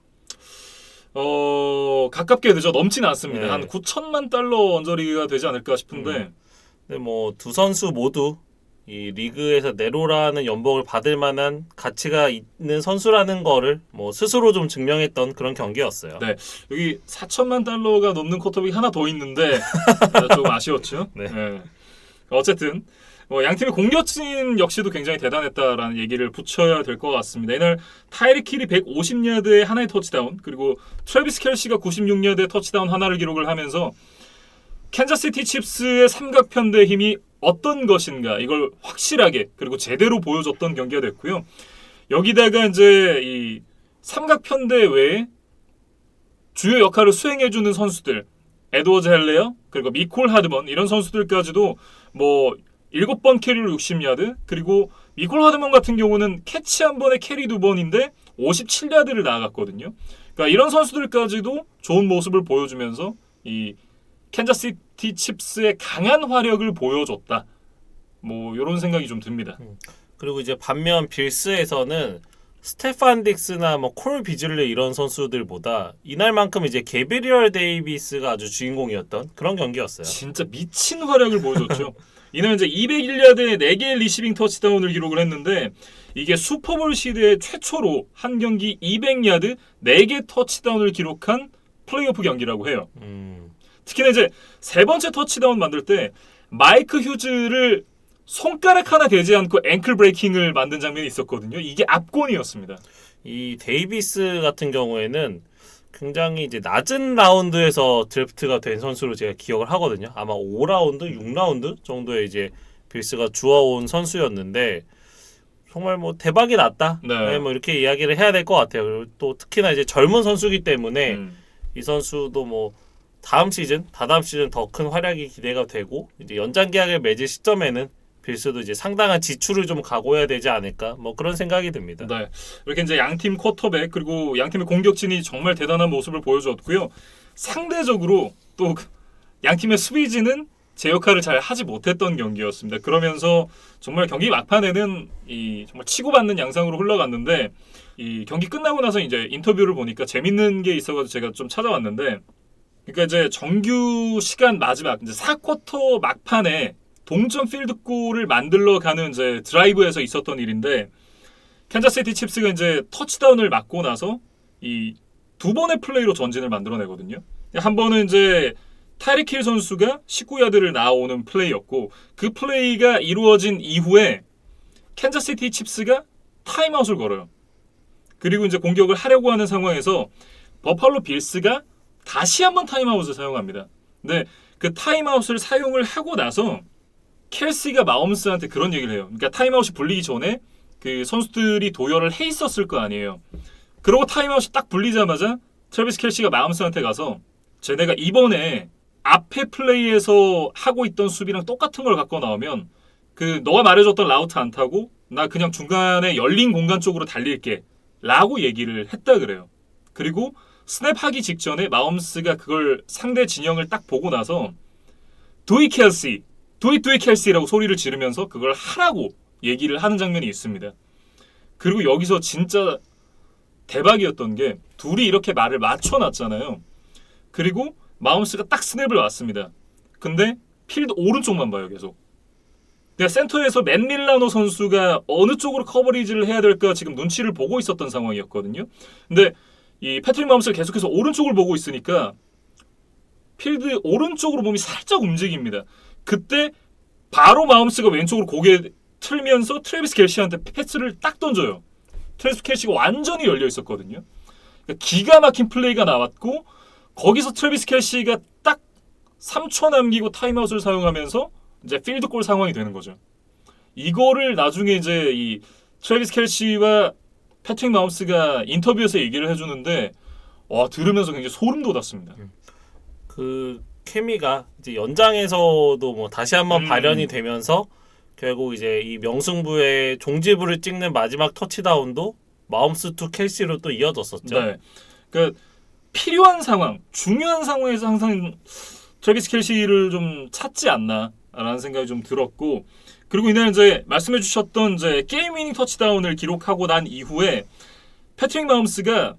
가깝게 되죠. 넘지는 않습니다. 네. 한 9천만 달러 언저리가 되지 않을까 싶은데 근데 뭐 두 선수 모두 이 리그에서 네로라는 연봉을 받을 만한 가치가 있는 선수라는 거를 뭐 스스로 좀 증명했던 그런 경기였어요. 네. 여기 4천만 달러가 넘는 쿼터백이 하나 더 있는데 좀 아쉬웠죠. 네. 어쨌든 양팀의 공격진 역시도 굉장히 대단했다라는 얘기를 붙여야 될 것 같습니다. 이날 타이릭 힐이 150야드의 하나의 터치다운, 그리고 트래비스 켈시가 96야드의 터치다운 하나를 기록을 하면서 캔자스시티 칩스의 삼각편대 힘이 어떤 것인가 이걸 확실하게 그리고 제대로 보여줬던 경기가 됐고요. 여기다가 이제 이 삼각편대 외에 주요 역할을 수행해주는 선수들, 에드워즈 헬레어 그리고 미콜 하드먼 이런 선수들까지도 뭐 7번 캐리로 60야드, 그리고 미콜 하드먼 같은 경우는 캐치 한 번에 캐리 2번인데 57야드를 나갔거든요. 그러니까 이런 선수들까지도 좋은 모습을 보여주면서 이 캔자스시티 칩스의 강한 화력을 보여줬다. 뭐 이런 생각이 좀 듭니다. 그리고 이제 반면 빌스에서는 스테판 딕스나 뭐 콜 비즐리 이런 선수들보다 이날만큼 이제 게브리얼 데이비스가 아주 주인공이었던 그런 경기였어요. 진짜 미친 활약을 보여줬죠. 이날 이제 201야드에 4개의 리시빙 터치다운을 기록을 했는데 이게 슈퍼볼 시대에 최초로 한 경기 200야드 4개 터치다운을 기록한 플레이오프 경기라고 해요. 특히나 이제 세 번째 터치다운 만들 때 마이크 휴즈를 손가락 하나 대지 않고 앵클 브레이킹을 만든 장면이 있었거든요. 이게 압권이었습니다. 이 데이비스 같은 경우에는 굉장히 이제 낮은 라운드에서 드래프트가 된 선수로 제가 기억을 하거든요. 아마 5라운드, 6라운드 정도에 이제 빌스가 주워온 선수였는데 정말 뭐 대박이 났다. 네. 뭐 이렇게 이야기를 해야 될 것 같아요. 그리고 또 특히나 이제 젊은 선수이기 때문에 이 선수도 뭐 다다음 시즌 더 큰 활약이 기대가 되고 이제 연장 계약을 맺을 시점에는 빌스도 이제 상당한 지출을 좀 각오해야 되지 않을까 뭐 그런 생각이 듭니다. 네, 이렇게 이제 양팀 쿼터백 그리고 양팀의 공격진이 정말 대단한 모습을 보여줬고요. 상대적으로 또 양팀의 수비진은 제 역할을 잘 하지 못했던 경기였습니다. 그러면서 정말 경기 막판에는 이 정말 치고받는 양상으로 흘러갔는데 이 경기 끝나고 나서 이제 인터뷰를 보니까 재밌는 게 있어가지고 제가 좀 찾아왔는데, 그러니까 이제 정규 시간 마지막 이제 4쿼터 막판에 동점 필드골을 만들러 가는 이제 드라이브에서 있었던 일인데, 캔자스시티 칩스가 이제 터치다운을 맞고 나서 이 두 번의 플레이로 전진을 만들어내거든요. 한 번은 이제 타이릭 힐 선수가 19야드를 나오는 플레이였고, 그 플레이가 이루어진 이후에 캔자스시티 칩스가 타임아웃을 걸어요. 그리고 이제 공격을 하려고 하는 상황에서 버팔로 빌스가 다시 한번 타임아웃을 사용합니다. 근데 그 타임아웃을 사용을 하고 나서 켈시가 마홈스한테 그런 얘기를 해요. 그러니까 타임아웃이 불리기 전에 그 선수들이 도열을 해 있었을 거 아니에요. 그러고 타임아웃이 딱 불리자마자 트래비스 켈시가 마홈스한테 가서 쟤네가 이번에 앞에 플레이에서 하고 있던 수비랑 똑같은 걸 갖고 나오면 그 너가 말해줬던 라우트 안 타고 나 그냥 중간에 열린 공간 쪽으로 달릴게 라고 얘기를 했다 그래요. 그리고 스냅하기 직전에 마홈스가 그걸 상대 진영을 딱 보고 나서 Do it Kelsey, do it Kelsey라고 소리를 지르면서 그걸 하라고 얘기를 하는 장면이 있습니다. 그리고 여기서 진짜 대박이었던 게 둘이 이렇게 말을 맞춰놨잖아요. 그리고 마홈스가 딱 스냅을 왔습니다. 근데 필드 오른쪽만 봐요, 계속. 그러니까 센터에서 맨 밀라노 선수가 어느 쪽으로 커버리지를 해야 될까 지금 눈치를 보고 있었던 상황이었거든요. 근데 이 패트릭 마홈스가 계속해서 오른쪽을 보고 있으니까 필드 오른쪽으로 몸이 살짝 움직입니다. 그때 바로 마홈스가 왼쪽으로 고개 틀면서 트래비스 켈시한테 패스를 딱 던져요. 트래비스 켈시가 완전히 열려 있었거든요. 그러니까 기가 막힌 플레이가 나왔고 거기서 트래비스 켈시가 딱 3초 남기고 타임아웃을 사용하면서 이제 필드골 상황이 되는 거죠. 이거를 나중에 이제 이 트래비스 켈시와 패트릭 마홈스가 인터뷰에서 얘기를 해주는데 와 들으면서 굉장히 소름 돋았습니다. 그 케미가 이제 연장에서도 뭐 다시 한번 발현이 되면서 결국 이제 이 명승부의 종지부를 찍는 마지막 터치다운도 마홈스 투 켈시로 또 이어졌었죠. 네. 그러니까 필요한 상황, 중요한 상황에서 항상 트래비스 켈시를 좀 찾지 않나라는 생각이 좀 들었고 그리고 이날 이제 말씀해 주셨던 이제 게임 위닝 터치다운을 기록하고 난 이후에 패트릭 마홈스가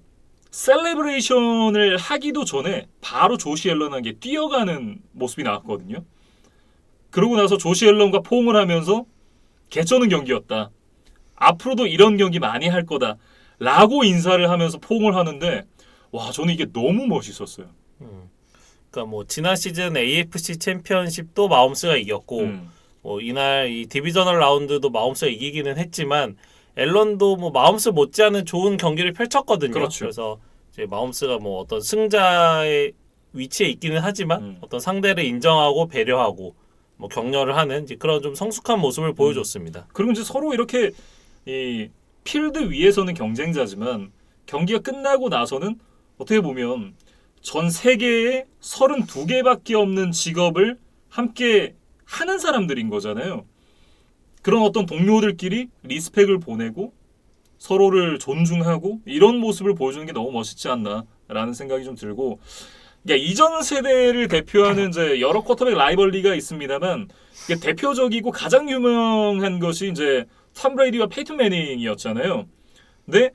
셀레브레이션을 하기도 전에 바로 조시 앨런에게 뛰어가는 모습이 나왔거든요. 그러고 나서 조시 앨런과 포옹을 하면서 개쩌는 경기였다. 앞으로도 이런 경기 많이 할 거다. 라고 인사를 하면서 포옹을 하는데 와 저는 이게 너무 멋있었어요. 그러니까 뭐 지난 시즌 AFC 챔피언십도 마홈스가 이겼고 뭐 이날 이 디비저널 라운드도 마홈스가 이기기는 했지만 앨런도 뭐 마홈스 못지않은 좋은 경기를 펼쳤거든요. 그렇죠. 그래서 이제 마홈스가 뭐 어떤 승자의 위치에 있기는 하지만 어떤 상대를 인정하고 배려하고 뭐 격려를 하는 이제 그런 좀 성숙한 모습을 보여줬습니다. 그리고 이제 서로 이렇게 이 필드 위에서는 경쟁자지만 경기가 끝나고 나서는 어떻게 보면 전 세계에 32개밖에 없는 직업을 함께 하는 사람들인 거잖아요. 그런 어떤 동료들끼리 리스펙을 보내고 서로를 존중하고 이런 모습을 보여주는 게 너무 멋있지 않나라는 생각이 좀 들고 그러니까 이전 세대를 대표하는 이제 여러 쿼터백 라이벌리가 있습니다만 대표적이고 가장 유명한 것이 이제 톰 브레이디와 페이튼 매닝이었잖아요. 근데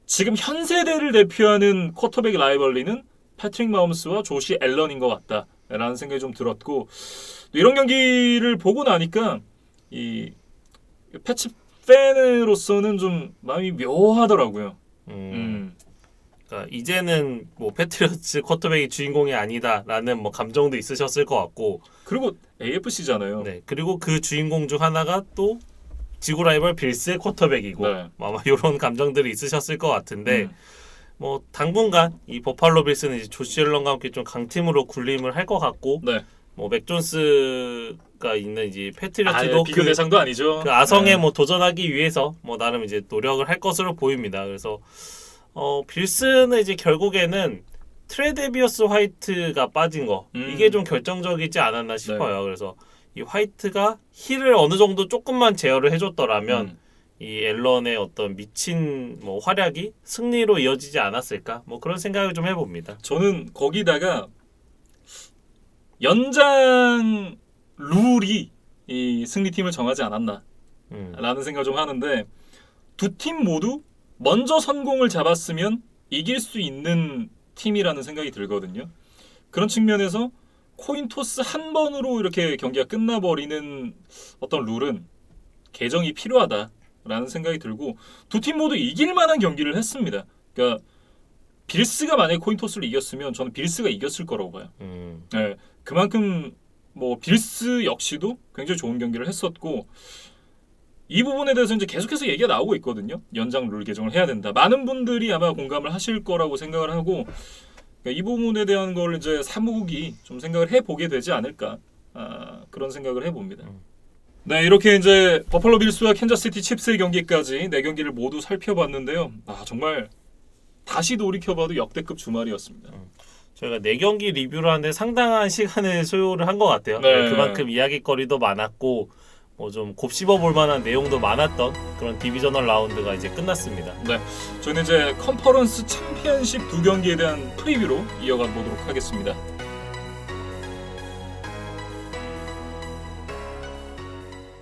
지금 현 세대를 대표하는 쿼터백 라이벌리는 패트릭 마홈스와 조시 앨런인 것 같다라는 생각이 좀 들었고 이런 경기를 보고 나니까 이 패치 팬으로서는 좀 마음이 묘하더라고요. 그러니까 이제는 뭐 패트리어츠 쿼터백이 주인공이 아니다라는 뭐 감정도 있으셨을 것 같고 그리고 AFC잖아요. 네 그리고 그 주인공 중 하나가 또 지구 라이벌 빌스의 쿼터백이고 네. 아마 이런 감정들이 있으셨을 것 같은데 뭐 당분간 이 버팔로 빌스는 이제 조시 앨런과 함께 좀 강팀으로 군림을 할 것 같고 네. 뭐 맥 존스가 있는 이제 패트리어츠도 비교 대상도 아니죠. 그 아성에 뭐 도전하기 위해서 뭐 나름 이제 노력을 할 것으로 보입니다. 그래서 빌스는 이제 결국에는 트레데비어스 화이트가 빠진 거 이게 좀 결정적이지 않았나 싶어요. 그래서 이 화이트가 힐을 어느 정도 조금만 제어를 해줬더라면 이 앨런의 어떤 미친 뭐 활약이 승리로 이어지지 않았을까 뭐 그런 생각을 좀 해봅니다. 저는 거기다가 연장 룰이 이 승리팀을 정하지 않았나라는 생각을 좀 하는데 두 팀 모두 먼저 선공을 잡았으면 이길 수 있는 팀이라는 생각이 들거든요. 그런 측면에서 코인 토스 한 번으로 이렇게 경기가 끝나버리는 어떤 룰은 개정이 필요하다라는 생각이 들고 두 팀 모두 이길 만한 경기를 했습니다. 그러니까 빌스가 만약에 코인 토스를 이겼으면 저는 빌스가 이겼을 거라고 봐요. 네, 그만큼 뭐 빌스 역시도 굉장히 좋은 경기를 했었고 이 부분에 대해서 이제 계속해서 얘기가 나오고 있거든요. 연장 룰 개정을 해야 된다. 많은 분들이 아마 공감을 하실 거라고 생각을 하고 그러니까 이 부분에 대한 걸 이제 사무국이 좀 생각을 해보게 되지 않을까 그런 생각을 해봅니다. 네, 이렇게 이제 버팔로 빌스와 캔자스시티 칩스의 경기까지 4경기를 모두 살펴봤는데요. 정말 다시 돌이켜봐도 역대급 주말이었습니다. 저희가 4경기 리뷰를 하는데 상당한 시간을 소요를 한 것 같아요. 네. 그만큼 이야기거리도 많았고 좀 곱씹어 볼 만한 내용도 많았던 그런 디비저널 라운드가 이제 끝났습니다. 네, 저희는 이제 컨퍼런스 챔피언십 두 경기에 대한 프리뷰로 이어가 보도록 하겠습니다.